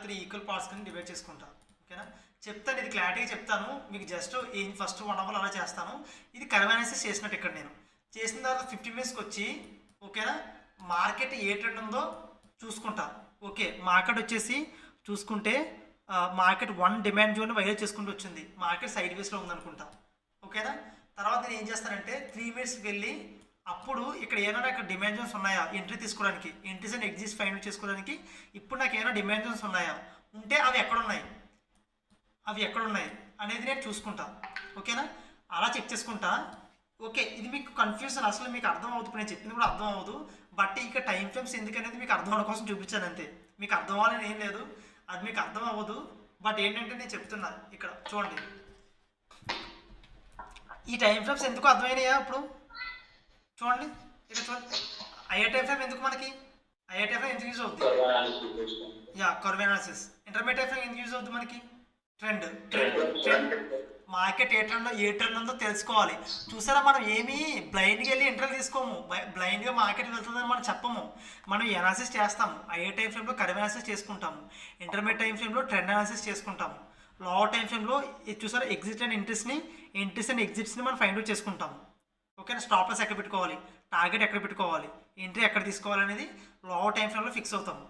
3 ఈక్వల్ పార్ట్స్ కింద డివైడ్ చేసుకుంటాను. ఓకేనా? చెప్తాను, ఇది క్లారిటీగా చెప్తాను మీకు. జస్ట్ ఏం ఫస్ట్ 1 అవర్ అలా చేస్తాను. ఇది కర్వ్ అనాలిసిస్ చేసినట్టు ఇక్కడ నేను చేసిన తర్వాత 50 మినిట్స్కి వచ్చి ఓకేనా మార్కెట్ ఏ ట్రెండ్ ఉందో చూసుకుంటా. ఓకే, మార్కెట్ వచ్చేసి చూసుకుంటే మార్కెట్ 1 డిమాండ్ జోన్ వైలేట్ చేసుకుంటూ వచ్చింది. మార్కెట్ సైడ్ వేస్లో ఉందనుకుంటా. ఓకేనా? తర్వాత నేను ఏం చేస్తానంటే 3 మినిట్స్కి వెళ్ళి అప్పుడు ఇక్కడ ఏమైనా ఇక్కడ డిమాండ్ జోన్స్ ఉన్నాయా ఎంట్రీ తీసుకోవడానికి, ఎంట్రీస్ అండ్ ఎగ్జిట్స్ ఫైండ్ చేసుకోవడానికి ఇప్పుడు నాకు ఏమైనా డిమాండ్ జోన్స్ ఉన్నాయా, ఉంటే అవి ఎక్కడున్నాయి అనేది నేను చూసుకుంటా. ఓకేనా? అలా చెక్ చేసుకుంటా. ఓకే, ఇది మీకు కన్ఫ్యూజన్ అసలు మీకు అర్థం అవుతుంది. నేను చెప్పింది కూడా అర్థం అవ్వదు, బట్ ఇక టైం ఫ్రేమ్స్ ఎందుకనేది మీకు అర్థం అవడం కోసం చూపించాను అంతే. మీకు అర్థం అవ్వాలని ఏం లేదు, అది మీకు అర్థం అవ్వదు. బట్ ఏంటంటే నేను చెప్తున్నా ఇక్కడ చూడండి ఈ టైం ఫ్రేమ్స్ ఎందుకు అర్థమైనాయా ఇప్పుడు చూడండి. ఇక్కడ చూడండి అయ్యే టైం ఫ్రేమ్ ఎందుకు మనకి అయ్యే టైం ఫ్రేమ్ ఎందుకు యూజ్ అవుతుంది? Curve analysis. Intermediate time frame ఎందుకు యూజ్ అవుతుంది మనకి? ట్రెండ్ మార్కెట్ ఏ ట్రెండ్ ఉందో తెలుసుకోవాలి. చూసారా, మనం ఏమీ బ్లైండ్గా వెళ్ళి ఎంట్రీ తీసుకోము, బ్లైండ్గా మార్కెట్ వెళ్తుందని మనం చెప్పము. మనం అనాలిసిస్ చేస్తాము. అయ్యే టైం ఫ్రేమ్లో కర్వ్ అనాలిసిస్ చేసుకుంటాము, ఇంటర్మీడియట్ టైం ఫ్రేమ్లో ట్రెండ్ అనాలిసిస్ చేసుకుంటాము, లోవర్ టైం ఫ్రేమ్లో చూసారా ఎగ్జిట్ అండ్ ఎంట్రీస్ అండ్ ఎగ్జిట్స్ని మనం ఫైండ్ అవుట్ చేసుకుంటాము. ఓకేనా? స్టాప్ లాస్ ఎక్కడ పెట్టుకోవాలి, టార్గెట్ ఎక్కడ పెట్టుకోవాలి, ఎంట్రీ ఎక్కడ తీసుకోవాలి అనేది లోవర్ టైం ఫ్రేమ్లో ఫిక్స్ అవుతాము.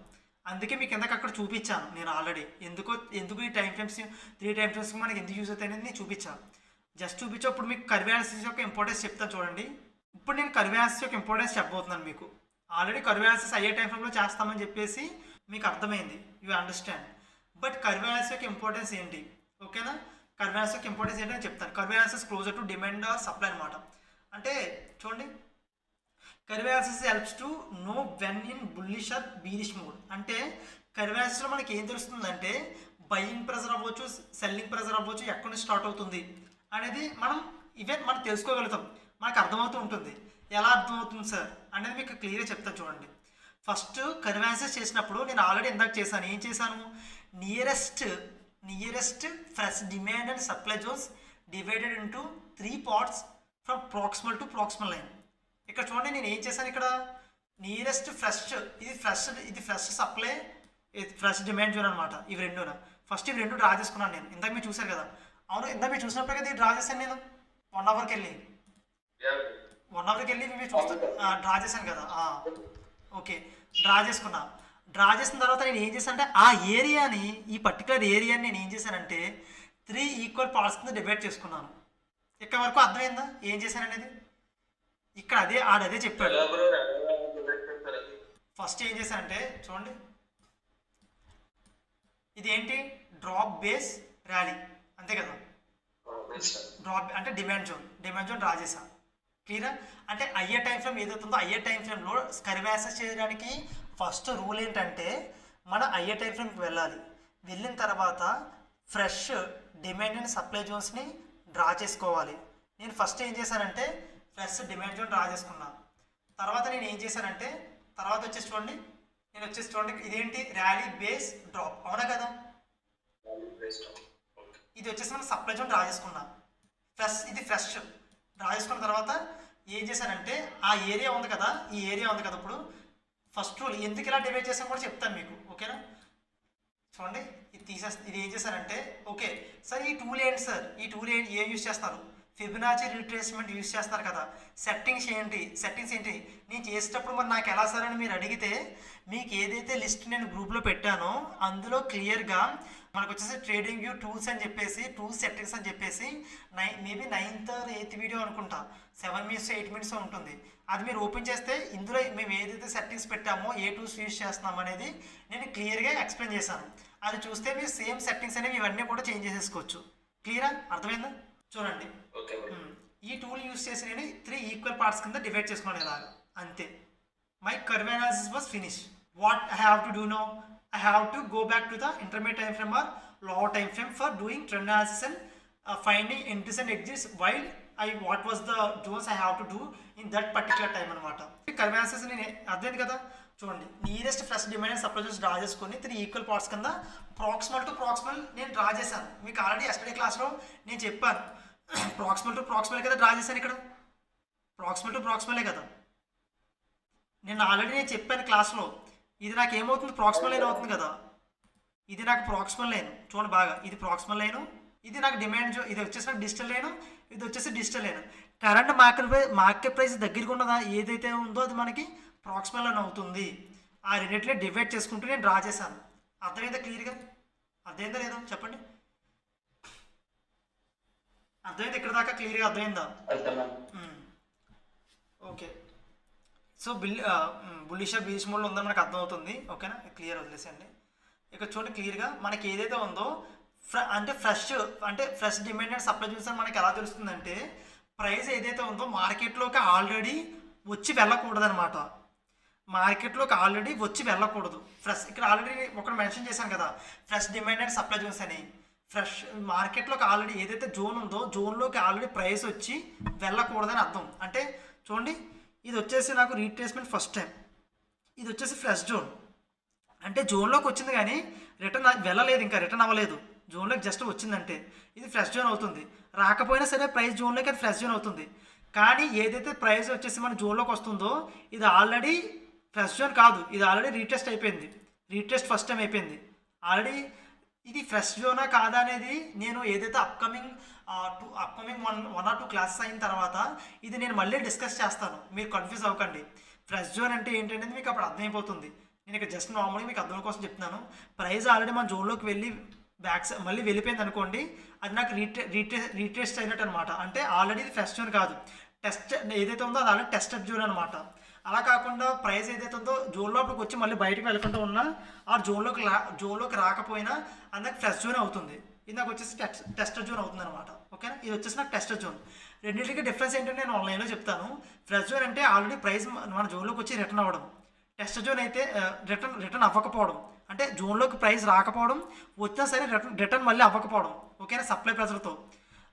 అందుకే మీకు ఎందుకు అక్కడ చూపించాను నేను ఆల్రెడీ. ఎందుకు ఈ టైం ఫ్రేమ్స్ 3 టైం ఫ్రేమ్స్ మనకి ఎందుకు యూజ్ అవుతాయి అనేది నేను చూపించాను. జస్ట్ చూపించేప్పుడు మీకు కర్వ్ అనాలిసిస్ యొక్క ఇంపార్టెన్స్ చెప్తాను చూడండి. ఇప్పుడు నేను కర్వ్ అనాలిసిస్ యొక్క ఇంపార్టెన్స్ చెప్పబోతున్నాను మీకు. Already curve analysis higher time ఫ్రేమ్లో చేస్తామని చెప్పేసి మీకు అర్థమైంది, you understand. But curve analysis యొక్క ఇంపార్టెన్స్ ఏంటి? ఓకేనా? కర్వ్ అనాలిసిస్ యొక్క ఇంపార్టెన్స్ ఏంటి అని చెప్తాను. Curve analysis closer to demand or supply అనమాట. అంటే చూడండి curve analysis helps to know when in bullish or bearish mood. అంటే కర్వ్ అనాలిసిస్లో మనకి ఏం తెలుస్తుందంటే బయింగ్ ప్రెజర్ అవ్వచ్చు, సెల్లింగ్ ప్రెజర్ అవ్వచ్చు, ఎక్కడి నుంచి స్టార్ట్ అవుతుంది అనేది మనం తెలుసుకోగలుగుతాం, మనకు అర్థమవుతూ ఉంటుంది. ఎలా అర్థమవుతుంది సార్ అనేది మీకు క్లియర్గా చెప్తాను చూడండి. ఫస్ట్ కర్వ్ అనాలిసిస్ చేసినప్పుడు నేను ఆల్రెడీ ఇందాక చేశాను. ఏం చేశాను? Nearest fresh demand and supply zones divided into 3 parts from proximal to proximal line. ఇక్కడ చూడండి నేను ఏం చేశాను, ఇక్కడ నియరెస్ట్ ఇది ఫ్రెష్ సప్లై, ఇది ఫ్రెష్ డిమాండ్ జోన్ అనమాట. ఇవి రెండున ఫస్ట్ ఇవి రెండు డ్రా చేసుకున్నాను నేను. ఇందాక మీరు చూసారు కదా, అవును ఇందాక మీరు చూసినప్పుడు కదా డ్రా చేశాను నేను 1 అవర్కి వెళ్ళి మీరు చూస్తూ డ్రా చేశాను కదా. ఓకే, డ్రా చేసిన తర్వాత నేను ఏం చేశాను అంటే ఈ పర్టికులర్ ఏరియాని నేను ఏం చేశానంటే 3 ఈక్వల్ పార్ట్స్ కింద డివైడ్ చేసుకున్నాను. ఇక్కడ వరకు అర్థమైందా ఏం చేశాననేది? ఇక్కడ అదే చెప్పాడు. ఫస్ట్ ఏం చేశానంటే చూడండి, ఇదేంటి డ్రాప్ బేస్ ర్యాలీ అంతే కదా. డ్రాప్ అంటే డిమాండ్ జోన్ డ్రా చేశాను. క్లియరా? అంటే అయ్యే టైం ఫ్రేమ్ ఏదవుతుందో అయ్యే టైం ఫ్రేమ్లో కర్వ్ అనాలిసిస్ చేయడానికి ఫస్ట్ రూల్ ఏంటంటే మనం అయ్యే టైం ఫ్రేమ్కి వెళ్ళిన తర్వాత ఫ్రెష్ డిమాండ్ అండ్ సప్లై జోన్స్ని డ్రా చేసుకోవాలి. నేను ఫస్ట్ ఏం చేశానంటే ఫ్రెష్ డిమాండ్ జోన్ డ్రా చేసుకున్నాను. తర్వాత నేను ఏం చేశానంటే తర్వాత వచ్చేసి చూడండి ఇదేంటి ర్యాలీ బేస్ డ్రాప్, అవునా కదా? ఇది వచ్చేసి మనం సప్లై జోన్ డ్రా చేసుకున్నాం. ఇది ఫ్రెష్ డ్రా చేసుకున్న తర్వాత ఏం చేశానంటే ఈ ఏరియా ఉంది కదా ఇప్పుడు ఫస్ట్ రూల్ ఎందుకు ఇలా డివైడ్ చేసాను కూడా చెప్తాను మీకు. ఓకేనా? చూడండి ఇది ఏం చేశారంటే ఓకే సార్ ఈ టూల్ ఏంటి సార్ ఈ టూల్ ఏం యూజ్ చేస్తారు ఫిబొనాచి రిట్రేస్మెంట్ యూజ్ చేస్తారు కదా సెట్టింగ్స్ ఏంటి నేను చేసేటప్పుడు మరి నాకు ఎలా సార్ అని మీరు అడిగితే మీకు ఏదైతే లిస్ట్ నేను గ్రూప్లో పెట్టానో అందులో క్లియర్గా మనకు వచ్చేసి ట్రేడింగ్ వ్యూ టూల్స్ అని చెప్పేసి టూల్స్ సెట్టింగ్స్ అని చెప్పేసి maybe 9th or 8th video అనుకుంటా 7 minutes 8 minutes ఉంటుంది అది మీరు ఓపెన్ చేస్తే ఇందులో మేము ఏదైతే సెట్టింగ్స్ పెట్టామో ఏ టూల్స్ యూజ్ చేస్తున్నాం అనేది నేను క్లియర్గా ఎక్స్ప్లెయిన్ చేశాను అది చూస్తే మీరు సేమ్ సెట్టింగ్స్ అనేవి ఇవన్నీ కూడా చేంజ్ చేసేసుకోవచ్చు క్లియరా అర్థమైందా చూడండి ఈ టూల్ యూజ్ చేసి నేను 3 ఈక్వల్ పార్ట్స్ కింద డివైడ్ చేసుకున్నాను ఇలాగా అంతే my curve analysis was finish what I have to do no I have to go back to the intermediate time frame or lower time frame for doing trend analysis and finding entries and exits while what was the zones I have to do in that particular time అనమాట curve analysis నేను అర్థమైంది కదా చూడండి nearest fresh demand and supply draw చేసుకొని 3 equal parts కింద proximal to proximal నేను draw చేశాను మీకు ఆల్రెడీ ఎస్టర్డే క్లాస్లో నేను చెప్పాను ప్రాక్సిమల్ టు ప్రాక్సిమల్ కదా డ్రా చేశాను ఇక్కడ ప్రాక్సిమల్ టు ప్రాక్సిమలే కదా నేను చెప్పాను క్లాస్లో ఇది నాకు ఏమవుతుంది ప్రాక్సిమల్ లైన్ అవుతుంది కదా ఇది నాకు ప్రాక్సిమల్ లైన్ చూడండి బాగా ఇది ప్రాక్సిమల్ లైను ఇది నాకు డిమాండ్ ఇది వచ్చేసి నాకు డిజిటల్ లైను ఇది వచ్చేసి digital line current market price దగ్గరికి ఉన్నదా ఏదైతే ఉందో అది మనకి ప్రాక్సిమల్ లైన్ అవుతుంది ఆ రెండింటిని డివైడ్ చేసుకుంటూ నేను డ్రా చేశాను అర్థమైందా క్లియర్గా అర్థమైందా లేదా చెప్పండి అర్థమైంది ఇక్కడ దాకా క్లియర్గా అర్థమైందా ఓకే సో బుల్లిష్ బీచ్ మోడ్లో ఉందని మనకు అర్థమవుతుంది ఓకేనా క్లియర్ వదిలేసండి ఇక చూడండి క్లియర్గా మనకి ఏదైతే ఉందో ఫ్రెష్ డిమాండ్ అండ్ సప్లై చూస్తే మనకి ఎలా తెలుస్తుందంటే ప్రైస్ ఏదైతే ఉందో మార్కెట్లోకి ఆల్రెడీ వచ్చి వెళ్ళకూడదనమాట మార్కెట్లోకి ఆల్రెడీ వచ్చి వెళ్ళకూడదు ఫ్రెష్ ఇక్కడ ఆల్రెడీ ఒకటి మెన్షన్ చేశాను కదా fresh demand and supply zones అని ఫ్రెష్ మార్కెట్లోకి ఆల్రెడీ ఏదైతే జోన్ ఉందో జోన్లోకి ఆల్రెడీ ప్రైస్ వచ్చి వెళ్ళకూడదని అర్థం అంటే చూడండి ఇది వచ్చేసి నాకు రీట్రేస్మెంట్ ఫస్ట్ టైం ఇది వచ్చేసి ఫ్రెష్ జోన్ అంటే జోన్లోకి వచ్చింది కానీ రిటర్న్ వెళ్ళలేదు ఇంకా రిటర్న్ అవ్వలేదు జోన్లోకి జస్ట్ వచ్చిందంటే ఇది ఫ్రెష్ జోన్ అవుతుంది రాకపోయినా సరే ప్రైస్ జోన్లోకి అది ఫ్రెష్ జోన్ అవుతుంది కానీ ఏదైతే ప్రైస్ వచ్చేసి మన జోన్లోకి వస్తుందో ఇది ఆల్రెడీ ఫ్రెష్ జోన్ కాదు ఇది ఆల్రెడీ రీటెస్ట్ అయిపోయింది రీటెస్ట్ ఫస్ట్ టైం అయిపోయింది ఆల్రెడీ ఇది ఫ్రెష్ జోనా కాదా అనేది నేను ఏదైతే అప్కమింగ్ 1 or 2 క్లాసెస్ అయిన తర్వాత ఇది నేను మళ్ళీ డిస్కస్ చేస్తాను మీరు కన్ఫ్యూజ్ అవ్వకండి ఫ్రెష్ జోన్ అంటే ఏంటనేది మీకు అప్పుడు అర్థమైపోతుంది నేను ఇక్కడ జస్ట్ నార్మల్గా మీకు అర్థం కోసం చెప్తున్నాను ప్రైస్ ఆల్రెడీ మన జోన్లోకి వెళ్ళి మళ్ళీ వెళ్ళిపోయింది అనుకోండి అది నాకు రీటెస్ట్ అయినట్టు అనమాట అంటే ఆల్రెడీ ఇది ఫ్రెష్ జోన్ కాదు టెస్ట్ ఏదైతే ఉందో అది ఆల్రెడీ టెస్టెడ్ జోన్ అనమాట అలా కాకుండా ప్రైస్ ఏదైతే ఉందో జోన్ లోపలికి వచ్చి మళ్ళీ బయటకు వెళ్ళకుండా ఉన్నా ఆ జోన్లోకి రాకపోయినా అది నాకు ఫ్రెష్ జోన్ అవుతుంది ఇది నాకు వచ్చేసి టెస్టెడ్ జోన్ అవుతుంది అనమాట ఓకేనా ఇది వచ్చేసి నాకు టెస్టెడ్ జోన్ రెండింటికి డిఫరెన్స్ ఏంటంటే నేను ఆన్లైన్లో చెప్తాను ఫ్రెష్ జోన్ అంటే ఆల్రెడీ ప్రైస్ మన జోన్లోకి వచ్చి రిటర్న్ అవ్వడం టెస్ట్ జోన్ అయితే రిటర్న్ అవ్వకపోవడం అంటే జోన్లోకి ప్రైస్ రాకపోవడం వచ్చినా సరే రిటర్న్ మళ్ళీ అవ్వకపోవడం ఓకేనా సప్లై ప్రెజర్తో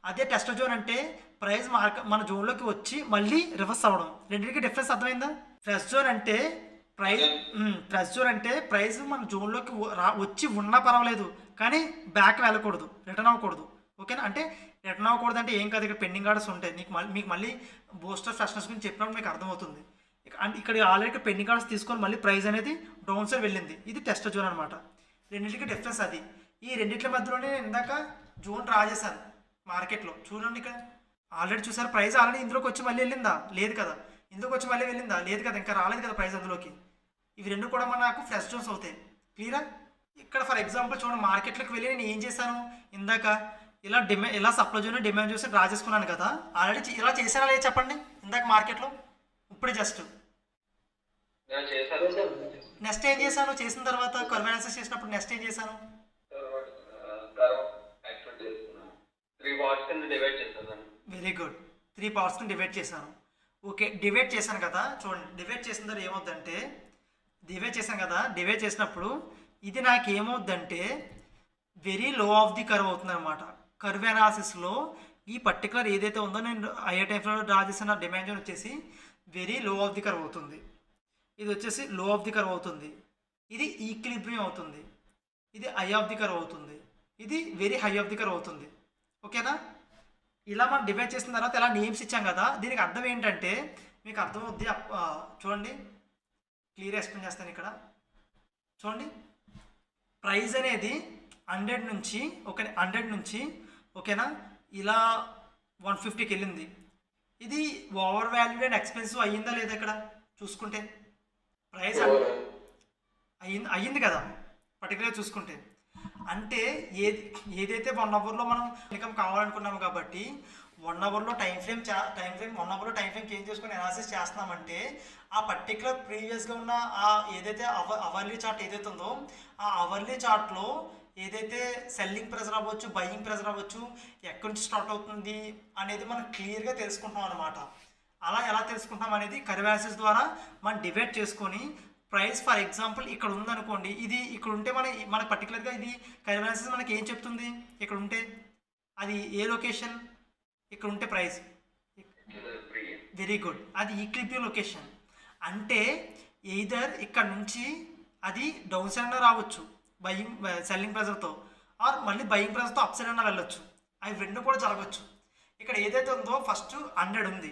అదే టెస్ట్ జోన్ అంటే ప్రైస్ మన జోన్లోకి వచ్చి మళ్ళీ రివర్స్ అవ్వడం రెండింటికి డిఫరెన్స్ అర్థమైందా ఫ్రెష్ జోన్ అంటే ప్రైస్ మన జోన్లోకి వచ్చి ఉన్నా పర్వాలేదు కానీ బ్యాక్ వెళ్ళకూడదు రిటర్న్ అవ్వకూడదు ఓకేనా అంటే రిటర్న్ అవ్వకూడదు అంటే ఏం కాదు ఇక్కడ పెండింగ్ ఆర్డర్స్ ఉంటాయి మీకు మళ్ళీ బూస్టర్ ఫ్రెషనర్స్ గురించి చెప్పినప్పుడు మీకు అర్థమవుతుంది ఇక్కడ ఆల్రెడీ పెండింగ్ ఆర్డర్స్ తీసుకొని మళ్ళీ ప్రైస్ అనేది డౌన్ సైడ్ వెళ్ళింది ఇది టెస్ట్ జోన్ అనమాట రెండింటికి డిఫరెన్స్ అది ఈ రెండింటి మధ్యలోనే నేను ఇందాక జోన్ డ్రా చేశాను మార్కెట్లో చూడండి ఇక్కడ ఆల్రెడీ చూసారు ప్రైస్ ఆల్రెడీ ఇందులోకి వచ్చి మళ్ళీ వెళ్ళిందా లేదు కదా ఇందులోకి వచ్చి మళ్ళీ వెళ్ళిందా లేదు కదా ఇంకా రాలేదు కదా ప్రైస్ అందులోకి ఇవి రెండు కూడా నాకు ఫ్రెష్ జోన్స్ అవుతాయి క్లియరా ఇక్కడ ఫర్ ఎగ్జాంపుల్ చూడండి మార్కెట్లోకి వెళ్ళి నేను ఏం చేశాను ఇందాక ఇలా సప్లై జోన్ డిమాండ్ చూసి డ్రా చేసుకున్నాను కదా ఆల్రెడీ ఇలా చేశారా లేదు చెప్పండి ఇందాక మార్కెట్లో ఇప్పుడు జస్ట్ నెక్స్ట్ ఏం చేశాను చేసిన తర్వాత కర్వ్ అనాలిసిస్ చేసినప్పుడు నెక్స్ట్ ఏం చేశాను వెరీ గుడ్ 3 పార్ట్స్ కింద డివైడ్ చేశాను ఓకే డివైడ్ చేశాను కదా చూడండి డివైడ్ చేసిన తర్వాత ఏమవుద్దంటే డివైడ్ చేసినప్పుడు ఇది నాకు ఏమవుద్దంటే very low of the curve అవుతుంది అనమాట కర్వ్ అనాలిసిస్లో ఈ పర్టికులర్ ఏదైతే ఉందో నేను హైయర్ టైం ఫ్రేమ్లో డ్రా చేసిన డిమాండ్ జోన్ వచ్చేసి very low of the curve అవుతుంది ఇది వచ్చేసి లో ఆఫ్ ది కర్వ్ అవుతుంది ఇది ఈక్విలిబ్రియం అవుతుంది ఇది హై ఆఫ్ ది కర్వ్ అవుతుంది ఇది very high of the curve అవుతుంది ఓకేనా ఇలా మనం డివైడ్ చేసిన తర్వాత ఇలా నేమ్స్ ఇచ్చాం కదా దీనికి అర్థం ఏంటంటే మీకు అర్థం అవుద్ది చూడండి క్లియర్ ఎక్స్ప్లెయిన్ చేస్తాను ఇక్కడ చూడండి ప్రైస్ అనేది 100 నుంచి ఓకే 100 నుంచి ఓకేనా ఇలా 150కి వెళ్ళింది. ఇది ఓవర్ వాల్యూడ్ అండ్ ఎక్స్పెన్సివ్ అయ్యిందా లేదా ఇక్కడ చూసుకుంటే ప్రైస్ అయ్యింది కదా పర్టికులర్ చూసుకుంటే. అంటే ఏదైతే 1 అవర్లో మనం ఇన్కమ్ కావాలనుకున్నాము కాబట్టి 1 అవర్లో టైం ఫ్రేమ్ 1 అవర్లో టైం ఫ్రేమ్ చేంజ్ చేసుకుని అనాలిసిస్ చేస్తున్నామంటే ఆ పర్టికులర్ ప్రీవియస్గా ఉన్న ఆ ఏదైతే అవర్లీ చార్ట్ ఏదైతే ఉందో ఆ అవర్లీ చార్ట్లో ఏదైతే సెల్లింగ్ ప్రెజర్ అవ్వచ్చు బయింగ్ ప్రెజర్ అవ్వచ్చు ఎక్కడి నుంచి స్టార్ట్ అవుతుంది అనేది మనం క్లియర్గా తెలుసుకుంటాం అనమాట. అలా ఎలా తెలుసుకుంటాం అనేది కర్వ్ యాక్సిస్ ద్వారా మనం డివైడ్ చేసుకొని ప్రైస్ ఫర్ ఎగ్జాంపుల్ ఇక్కడ ఉందనుకోండి, ఇది ఇక్కడ ఉంటే మన పర్టికులర్గా ఇది కర్వ్ యాక్సిస్ మనకి ఏం చెప్తుంది, ఇక్కడ ఉంటే అది ఏ లొకేషన్, ఇక్కడ ఉంటే ప్రైస్ వెరీ గుడ్ అది ఈక్విలిబ్రియం లొకేషన్. అంటే ఎయిదర్ ఇక్కడ నుంచి అది డౌన్ సైడ్ అన్న రావచ్చు సెల్లింగ్ ప్రెజర్తో, ఆర్ మళ్ళీ బయింగ్ ప్రెజర్తో అప్ సైడ్ అన్న వెళ్ళొచ్చు. అవి రెండు కూడా జరగవచ్చు. ఇక్కడ ఏదైతే ఉందో ఫస్ట్ 100 ఉంది,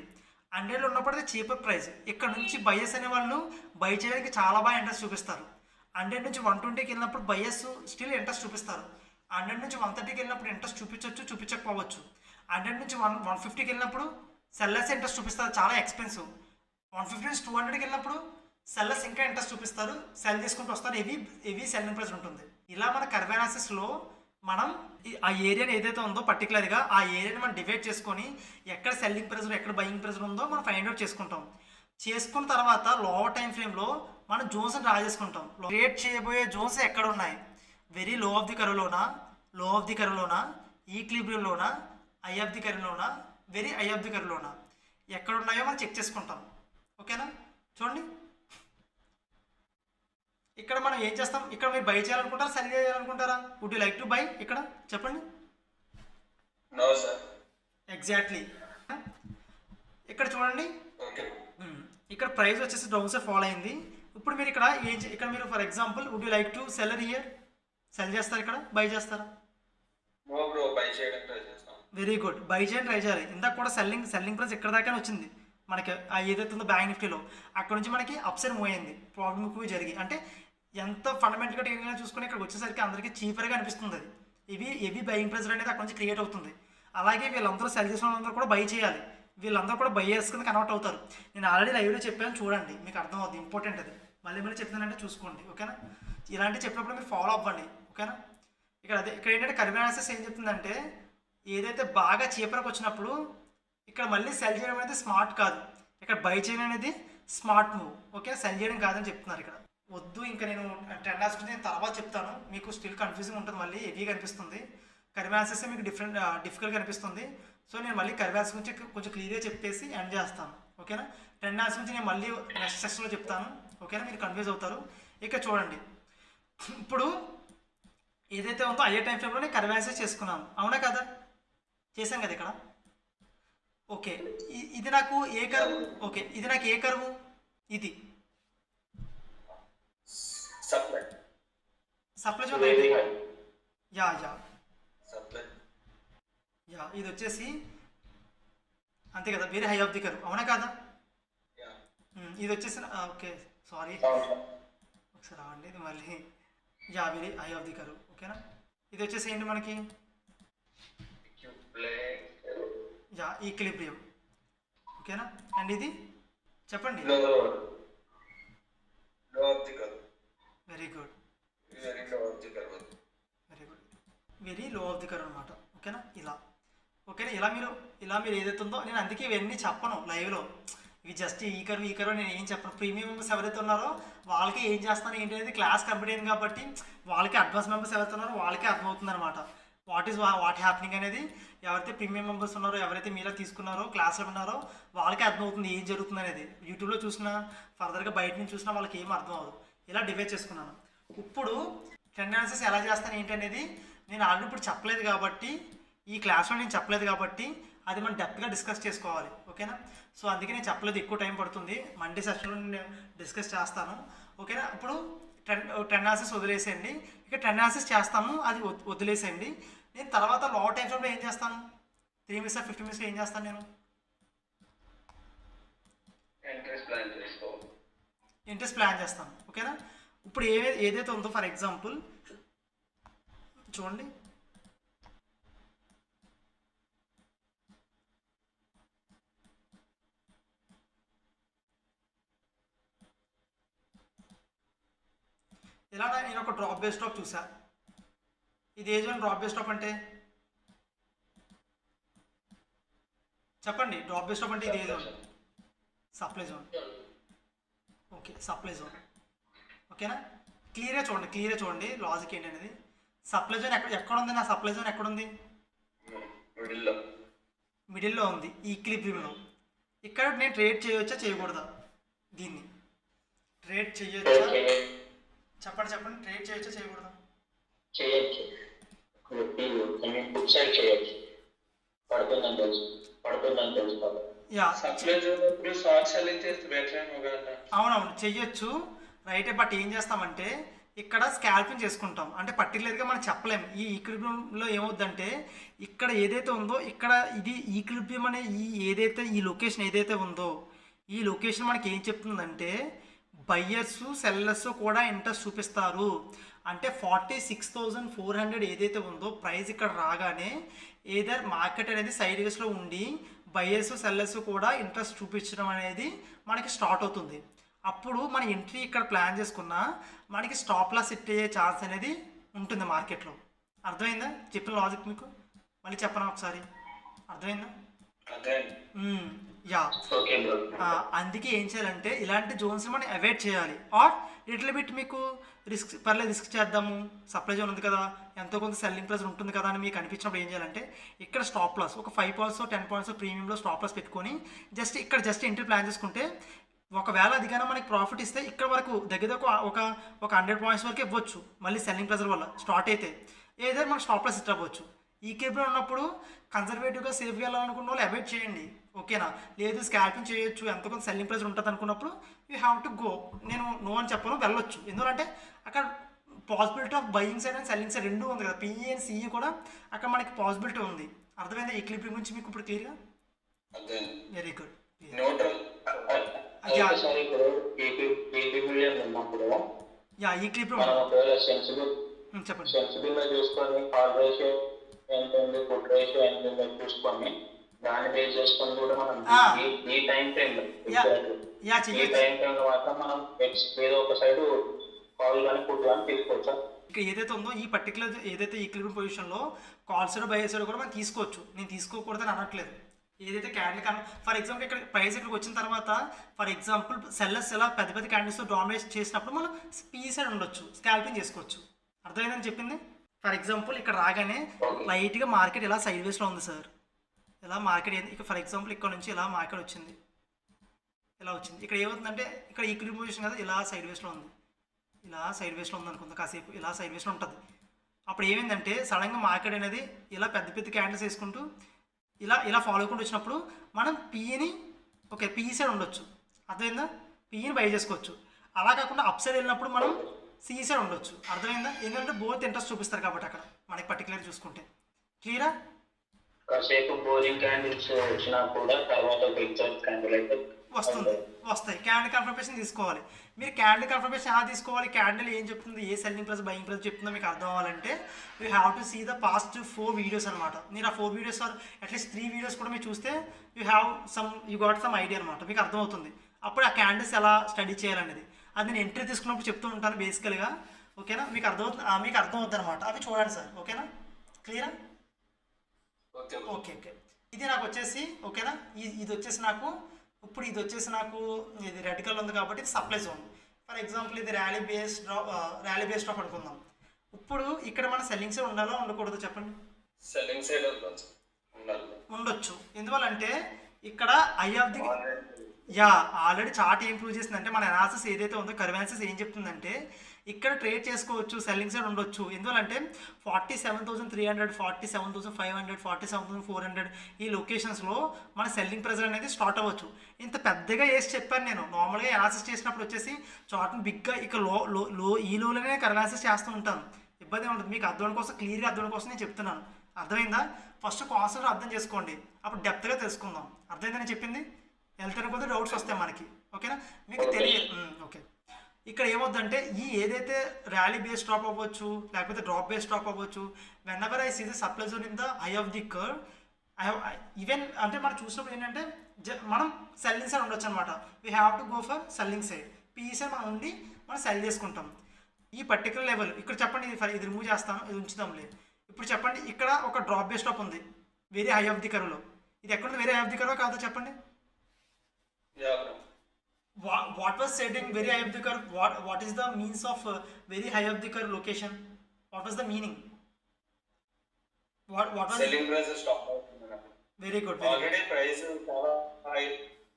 100లో ఉన్నప్పుడు అది చీపర్ ప్రైస్. ఇక్కడ నుంచి బయస్ అనే వాళ్ళు బై చేయడానికి చాలా బాగా ఇంట్రెస్ట్ చూపిస్తారు. 100 నుంచి 120కి వెళ్ళినప్పుడు బయస్ స్టిల్ ఇంట్రెస్ట్ చూపిస్తారు. 100 నుంచి 130కి వెళ్ళినప్పుడు ఇంట్రెస్ట్ చూపించకపోవచ్చు. 100 నుంచి 150కి వెళ్ళినప్పుడు సెల్లర్స్ ఇంట్రెస్ట్ చూపిస్తారు, చాలా ఎక్స్పెన్సివ్. 150 నుంచి 200కి వెళ్ళినప్పుడు సెల్లర్స్ ఇంకా ఇంట్రెస్ట్ చూపిస్తారు, సెల్ చేసుకుంటూ వస్తారు, హెవీ సెల్లింగ్ ప్రైస్ ఉంటుంది. ఇలా మన కర్వ్ అనాలిసిస్లో మనం ఆ ఏరియాని ఏదైతే ఉందో పర్టికులర్గా ఆ ఏరియాని మనం డివైడ్ చేసుకొని ఎక్కడ సెల్లింగ్ ప్రెజర్ ఎక్కడ బయింగ్ ప్రెజర్ ఉందో మనం ఫైండ్ అవుట్ చేసుకుంటాం. చేసుకున్న తర్వాత లోవర్ టైం ఫ్రేమ్లో మనం జోన్స్ని డ్రా చేసుకుంటాం. క్రియేట్ చేయబోయే జోన్స్ ఎక్కడ ఉన్నాయి, వెరీ లో ఆఫ్ ది కర్వ్లోనా, లో ఆఫ్ ది కర్వ్లోనా, ఈక్లిబ్రియంలోనా, ఐ ఆఫ్ ది కర్వ్లోనా, వెరీ ఐ ఆఫ్ ది కర్వ్లోనా, ఎక్కడ ఉన్నాయో మనం చెక్ చేసుకుంటాం. ఓకేనా చూడండి ఇక్కడ మనం ఏం చేస్తాం, ఇక్కడ మీరు బై చేయాలనుకుంటారా సెల్ చేయాలనుకుంటారా, would you like to buy ఇక్కడ చెప్పండి. No sir. ఎగ్జాక్ట్లీ ఇక్కడ చూడండి ఇక్కడ ప్రైస్ వచ్చేసి డౌన్ సైడ్ ఫాలో అయింది. ఇప్పుడు మీరు ఇక్కడ మీరు for example would you like to sell here, sell చేస్తారు ఇక్కడ బై చేస్తారా? నో బ్రో, బై చేయడం ట్రై చేస్తాం. వెరీ గుడ్ బై చేయడం ట్రై చేయాలి. ఇందాక కూడా సెల్లింగ్ ప్రైస్ ఇక్కడ దాకా వచ్చింది మనకి ఏదైతే ఉందో బ్యాంక్ నిఫ్టీలో, అక్కడ నుంచి మనకి అప్ సైడ్ మూవ్ అయింది, ప్రాబ్లమ్ ఎక్కువ జరిగి. అంటే ఎంత ఫండమెంటల్గా టెక్నికల్గా చూసుకుని ఇక్కడికి వచ్చేసరికి అందరికీ చీపర్గా అనిపిస్తుంది. అది హెవీ బయింగ్ ప్రెజర్ అనేది అక్కడ నుంచి క్రియేట్ అవుతుంది. అలాగే వీళ్ళందరూ సెల్ చేసిన వాళ్ళందరూ కూడా బై చేయాలి, వీళ్ళందరూ కూడా బయ్యర్స్ కింద కన్వర్ట్ అవుతారు. నేను ఆల్రెడీ లైవ్లో చెప్పాను చూడండి, మీకు అర్థమవుతుంది, ఇంపార్టెంట్ అది. మళ్ళీ చెప్తానంటే చూసుకోండి ఓకేనా. ఇలాంటివి చెప్పినప్పుడు మీరు ఫాలో అవ్వండి ఓకేనా. ఇక్కడ ఏంటంటే కర్వ్ అనాలిసిస్ ఏం చెప్తుందంటే ఏదైతే బాగా చీపర్కి వచ్చినప్పుడు ఇక్కడ మళ్ళీ సెల్ చేయడం అనేది స్మార్ట్ కాదు, ఇక్కడ బై చేయడం అనేది స్మార్ట్ మూవ్. ఓకే సెల్ చేయడం కాదని చెప్తున్నారు ఇక్కడ. వద్దు ఇంకా నేను ట్రెండ్ అనాలిసిస్ గురించి నేను తర్వాత చెప్తాను, మీకు స్టిల్ కన్ఫ్యూజింగ్ ఉంటుంది, మళ్ళీ హెవీగా అనిపిస్తుంది. కర్వ్ అనాలిసిస్ మీకు డిఫికల్ట్గా అనిపిస్తుంది. సో నేను మళ్ళీ కర్వ్ అనాలిసిస్ గురించి కొంచెం క్లియర్గా చెప్పేసి ఎండ్ చేస్తాను ఓకేనా. ట్రెండ్ అనాలిసిస్ గురించి నేను మళ్ళీ నెక్స్ట్ సెక్షన్లో చెప్తాను ఓకేనా, మీరు కన్ఫ్యూజ్ అవుతారు. ఇక చూడండి ఇప్పుడు ఏదైతే ఉందో అయ్యే టైం ఫ్రేమ్లోనే కర్వ్ అనాలిసిస్ చేసుకున్నాను, అవునా కదా, చేశాం కదా ఇక్కడ. ఓకే ఇది నాకు ఏ కర్వ్, ఓకే ఇది నాకు ఏ కర్వ్, ఇది సప్లై జోన్ రైట్. యా ఇది వచ్చేసి అంతే కదా, very high of the curve, అవునా కదా. ఇది వచ్చేసి ఓకే సారీ ఒకసారి అవ్వండి, ఇది మళ్ళీ very high of the curve ఓకేనా. ఇది వచ్చేసి ఏంటి మనకి ఈక్విలిబ్రియం ఓకేనా. అండ్ ఇది చెప్పండి very good very low of the curve అనమాట ఓకేనా. ఓకేనా ఇలా మీరు ఏదైతే ఉందో నేను అందుకే ఇవన్నీ చెప్పను లైవ్లో, ఇవి జస్ట్ ఈ కర్వ్ నేను ఏం చెప్పను. ప్రీమియం మెంబర్స్ ఎవరైతే ఉన్నారో వాళ్ళకి ఏం చేస్తాను ఏంటి అనేది క్లాస్ కంప్లీట్ అయింది కాబట్టి వాళ్ళకి అడ్వాన్స్ మెంబర్స్ ఎవరైతే ఉన్నారో వాళ్ళకే అర్థమవుతుంది అనమాట వాట్ హ్యాపెనింగ్ అనేది. ఎవరైతే ప్రీమియం మెంబర్స్ ఉన్నారో ఎవరైతే మీలా తీసుకున్నారో క్లాస్లో ఉన్నారో వాళ్ళకే అర్థమవుతుంది ఏం జరుగుతుంది అనేది. యూట్యూబ్లో చూసినా ఫర్దర్గా బయట నుంచి చూసినా వాళ్ళకి ఏం అర్థం అవ్వదు. ఇలా డివైడ్ చేసుకున్నాను. ఇప్పుడు ట్రెండ్ అనాలిసిస్ ఎలా చేస్తాను ఏంటి అనేది నేను ఆల్రెడీ ఇప్పుడు చెప్పలేదు కాబట్టి, ఈ క్లాస్లో నేను చెప్పలేదు కాబట్టి అది మనం డెప్త్గా డిస్కస్ చేసుకోవాలి ఓకేనా. సో అందుకే నేను చెప్పలేదు, ఎక్కువ టైం పడుతుంది, మండే సెషన్లో నేను డిస్కస్ చేస్తాను ఓకేనా. ఇప్పుడు ట్రెండ్ అనాలిసిస్ వదిలేసేయండి, ఇక ట్రెండ్ అనాలిసిస్ చేస్తాము అది వదిలేసేయండి. నేను తర్వాత లో టైం ఫ్రేమ్లో ఏం చేస్తాను, 3 minutes 50 minutes ఏం చేస్తాను, నేను ఇంట్రెస్ట్ ప్లాన్ చేస్తాను ఓకేనా. ఇప్పుడు ఏదైతే ఉందో ఫర్ ఎగ్జాంపుల్ చూడండి. ఇలా నేను ఒక డ్రాప్ బేస్ స్టాప్ చూసా. ఇది ఏ జోన్ డ్రాప్ బేస్ స్టాప్ అంటే చెప్పండి. డ్రాప్ బేస్ స్టాప్ అంటే ఇది ఏ zone? Supply zone. Okay, supply zone. ఓకేనా? క్లియర్గా చూడండి లాజిక్ ఏంటి అనేది. సప్లై జోన్ ఎక్కడ ఉంది? నా సప్లై జోన్ ఎక్కడుంది? మిడిల్లో ఉంది, ఈక్విలిబ్రియంలో. ఇక్కడ నేను ట్రేడ్ చేయవచ్చా చేయకూడదా? దీన్ని ట్రేడ్ చేయొచ్చా? చెప్పండి. ట్రేడ్ చేయొచ్చా చేయకూడదా? చేయొచ్చు. పడుతుందని తెలుసుకోవాలి. అవునవును చెయ్యొచ్చు, రైటే. బట్ ఏం చేస్తామంటే ఇక్కడ స్కాల్పింగ్ చేసుకుంటాం. అంటే పర్టికులర్గా మనం చెప్పలేము. ఈ ఈక్విలిబ్రియంలో ఏమవుద్దంటే ఇక్కడ ఏదైతే ఉందో ఇక్కడ ఇది ఈక్విలిబ్రియం అనే ఈ లొకేషన్ ఏదైతే ఉందో ఈ లొకేషన్ మనకి ఏం చెప్తుందంటే బయ్యర్స్ సెల్లర్స్ కూడా ఇంట్రెస్ట్ చూపిస్తారు. అంటే 46,400 ఏదైతే ఉందో ప్రైస్ ఇక్కడ రాగానే ఏదర్ మార్కెట్ అనేది సైడ్ వేస్లో ఉండి బయ్యర్స్ సెల్లర్స్ కూడా ఇంట్రెస్ట్ చూపించడం అనేది మనకి స్టార్ట్ అవుతుంది. అప్పుడు మన ఎంట్రీ ఇక్కడ ప్లాన్ చేసుకున్నా మనకి స్టాప్ లాస్ సెట్ అయ్యే ఛాన్స్ అనేది ఉంటుంది మార్కెట్లో. అర్థమైందా చెప్పిన లాజిక్? మీకు మళ్ళీ చెప్పనా ఒకసారి? అర్థమైందా? యా. అందుకే ఏం చేయాలంటే ఇలాంటి జోన్స్ మనం అవాయిడ్ చేయాలి. ఆర్ లిటిల్ బిట్ మీకు రిస్క్ చేద్దాము, సప్లై జోన్ ఉంది కదా, ఎంతో కొంత సెల్లింగ్ ప్రైస్ ఉంటుంది కదా అని మీకు అనిపించినప్పుడు ఏం చేయాలంటే ఇక్కడ స్టాప్ లాస్ ఒక 5 పాయింట్స్ 10 పాయింట్స్ ప్రీమియంలో స్టాప్ లాస్ పెట్టుకొని జస్ట్ ఎంట్రీ ప్లాన్ చేసుకుంటే ఒకవేళ అదిగానే మనకి ప్రాఫిట్ ఇస్తే ఇక్కడ వరకు దగ్గర ఒక 100 పాయింట్స్ వరకు ఇవ్వచ్చు. మళ్ళీ సెల్లింగ్ ప్రెజర్ వల్ల స్టార్ట్ అయితే ఏదైనా మనకు స్టాప్ లాస్ ఇట్ అవ్వచ్చు. ఈ కేబుల్ ఉన్నప్పుడు కన్సర్వేటివ్గా సేఫ్గా వెళ్ళాలనుకున్న వాళ్ళు అవాయిడ్ చేయండి. ఓకేనా? లేదు స్కాల్పింగ్ చేయొచ్చు, ఎంతో కొంత సెల్లింగ్ ప్రైస్ ఉంటుంది అనుకున్నప్పుడు యూ హ్యావ్ టు గో. నేను నో అని చెప్పను, వెళ్ళొచ్చు. ఎందుకంటే అక్కడ possibility of buying side and selling side రెండు ఉంది కదా. పిఈ అండ్ సిఈ కూడా అక్కడ మనకి పాసిబిలిటీ ఉంది. అర్థమైందా? ఈ క్లిప్ గురించి మీకు ఇప్పుడు క్లియర్గా? Very good. ఈ క్లిప్ చెప్పండి. సెన్సిబుల్గా చూసుకొని కాల్ రేషియో ఎంత ఉంది, ఫుడ్ రేషియో ఎంత ఉందో చూసుకొని దాన్ని బేస్ చేసుకొని కూడా మనం ఈ టైం ఫ్రేమ్ లో మాత్రం మనం ఏదో ఒక సైడ్ కాల్ కానీ ఫుడ్ కానీ తీసుకోవచ్చా? ఇక్కడ ఏదైతే ఉందో ఈ పర్టికులర్ ఏదైతే ఈక్విలిబ్రియం పొజిషన్లో కాల్ సైడ్ బై సైడ్ కూడా మనం తీసుకోవచ్చు. నేను తీసుకోకూడదని అనట్లేదు. ఏదైతే క్యాండిల్ ఫర్ ఎగ్జాంపుల్ ఇక్కడ ప్రైస్ ఇక్కడికి వచ్చిన తర్వాత ఫర్ ఎగ్జాంపుల్ సెల్లర్స్ ఎలా పెద్ద పెద్ద క్యాండిల్స్తో డామినేట్ చేసినప్పుడు మనం పీ సైడ్ ఉండొచ్చు, స్కాల్పింగ్ చేసుకోవచ్చు. అర్థమైందని చెప్పింది. ఫర్ ఎగ్జాంపుల్ ఇక్కడ రాగానే లైట్గా మార్కెట్ ఇలా సైడ్ వేస్లో ఉంది సార్. ఇలా మార్కెట్ ఇక్కడ ఫర్ ఎగ్జాంపుల్ ఇక్కడ నుంచి ఇలా మార్కెట్ వచ్చింది, ఇలా వచ్చింది. ఇక్కడ ఏమవుతుందంటే ఇక్కడ ఈక్విలిబ్రియం పొజిషన్ కదా, ఇలా సైడ్ వేస్లో ఉంది, ఇలా సైడ్ వేస్లో ఉంది అనుకుందా, కాసేపు ఇలా సైడ్ వేస్లో ఉంటుంది. అప్పుడు ఏమైందంటే సడన్గా మార్కెట్ అనేది ఇలా పెద్ద పెద్ద క్యాండిల్స్ వేసుకుంటూ ఇలా ఫాలో అవ్వకుండా వచ్చినప్పుడు మనం పీని పీ సైడ్ ఉండొచ్చు. అర్థమైందా? పీని బై చేసుకోవచ్చు. అలా కాకుండా అప్ సైడ్ వెళ్ళినప్పుడు మనం సి సైడ్ ఉండొచ్చు. అర్థమైందా? ఎందుకంటే బోత్ ఇంట్రెస్ట్ చూపిస్తారు కాబట్టి అక్కడ మనకి పర్టికులర్ చూసుకుంటే. క్లియరా? కాసేపు బోరింగ్ క్యాండిల్స్ వచ్చినా కూడా తర్వాత క్యాండిల్ అయితే వస్తాయి. క్యాండిల్ కన్ఫర్మేషన్ తీసుకోవాలి. మీరు క్యాండిల్ కన్ఫర్మేషన్ ఎలా తీసుకోవాలి? క్యాండిల్ ఏం చెప్తుంది, ఏ సెల్లింగ్ ప్రైస్ బయింగ్ ప్రైస్ చెప్తుందో మీకు అర్థం అవ్వాలంటే you have to see the past 4 videos అనమాట. మీరు ఆ 4 వీడియోస్ ఆర్ అట్లీస్ట్ 3 వీడియోస్ కూడా మీరు చూస్తే యూ గాట్ సమ్ ఐడియా అనమాట. మీకు అర్థమవుతుంది. అప్పుడు ఆ క్యాండిల్స్ ఎలా స్టడీ చేయాలనేది అది నేను ఎంట్రీ తీసుకున్నప్పుడు చెప్తూ ఉంటాను బేసికల్గా. ఓకేనా? మీకు అర్థమవుతుంది అనమాట. అవి చూడండి సార్. ఓకేనా? క్లియరా? ఓకే. ఇది నాకు వచ్చేసి ఓకేనా. ఇది వచ్చేసి నాకు ఇది రెడ్ కలర్ ఉంది కాబట్టి ఇది సప్లై జోన్. ఫర్ ఎగ్జాంపుల్ ఇది ర్యాలీ బేస్ స్టాప్ అనుకుందాం. ఇప్పుడు ఇక్కడ మన సెల్లింగ్ సైడ్ ఉండాలా ఉండకూడదు చెప్పండి? సెల్లింగ్ సైడ్ ఉండొచ్చు. ఎందువల్లంటే ఇక్కడ ఆల్రెడీ చార్ట్ ఏం ప్రూవ్ చేసిందంటే మన అనాలిసిస్ ఏదైతే ఉందో కర్వ్ అనాలిసిస్ ఏం చెప్తుందంటే ఇక్కడ ట్రేడ్ చేసుకోవచ్చు, సెల్లింగ్ సైడ్ ఉండొచ్చు. ఎందువల్లంటే 47,300, 47,500, 47,400 ఈ లొకేషన్స్లో మన సెల్లింగ్ ప్రెజర్ అనేది స్టార్ట్ అవ్వచ్చు. ఇంత పెద్దగా వేసి చెప్పాను నేను. నార్మల్గా అనాలిసిస్ చేసినప్పుడు వచ్చేసి చార్ట్ని బిగ్గా ఇక ఈ లోనే కర్వ్ అనాలిసిస్ చేస్తూ ఉంటాను. ఇబ్బంది ఉంటుంది. మీకు అర్థం కోసం క్లియర్గా అర్థం కోసం నేను చెప్తున్నాను. అర్థమైందా? ఫస్ట్ కాన్సెప్ట్ అర్థం చేసుకోండి, అప్పుడు డెప్త్గా తెలుసుకుందాం. అర్థమైందని చెప్పింది. వెళ్తున్న కొద్ది డౌట్స్ వస్తాయి మనకి. ఓకేనా? మీకు తెలియదు. ఓకే. ఇక్కడ ఏమవుద్దంటే ఈ ఏదైతే ర్యాలీ బేస్ డ్రాప్ అవ్వచ్చు లేకపోతే డ్రాప్ బేస్ డ్రాప్ అవ్వచ్చు, whenever I see the supply zone in the high of the curve I have even అంటే మనం చూసినప్పుడు ఏంటంటే మనం సెల్లింగ్ సైడ్ ఉండొచ్చు అనమాట. We have to go for selling side. పీఈ సైడ్ మనం ఉండి మనం సెల్ చేసుకుంటాం. ఈ పర్టికులర్ లెవెల్ ఇక్కడ చెప్పండి, ఇది రిమూవ్ చేస్తాం, ఇది ఉంచుదాంలే. ఇప్పుడు చెప్పండి, ఇక్కడ ఒక డ్రాప్ బేస్ డ్రాప్ ఉంది వెరీ హై ఆఫ్ ది కర్వ్లో. ఇది ఎక్కడ very high of the curve కాదో చెప్పండి. What was said in very high of the curve? What is the means of very high of the curve location? What was the meaning? What was selling price stop అవుతుంది. very good? Already price చాలా high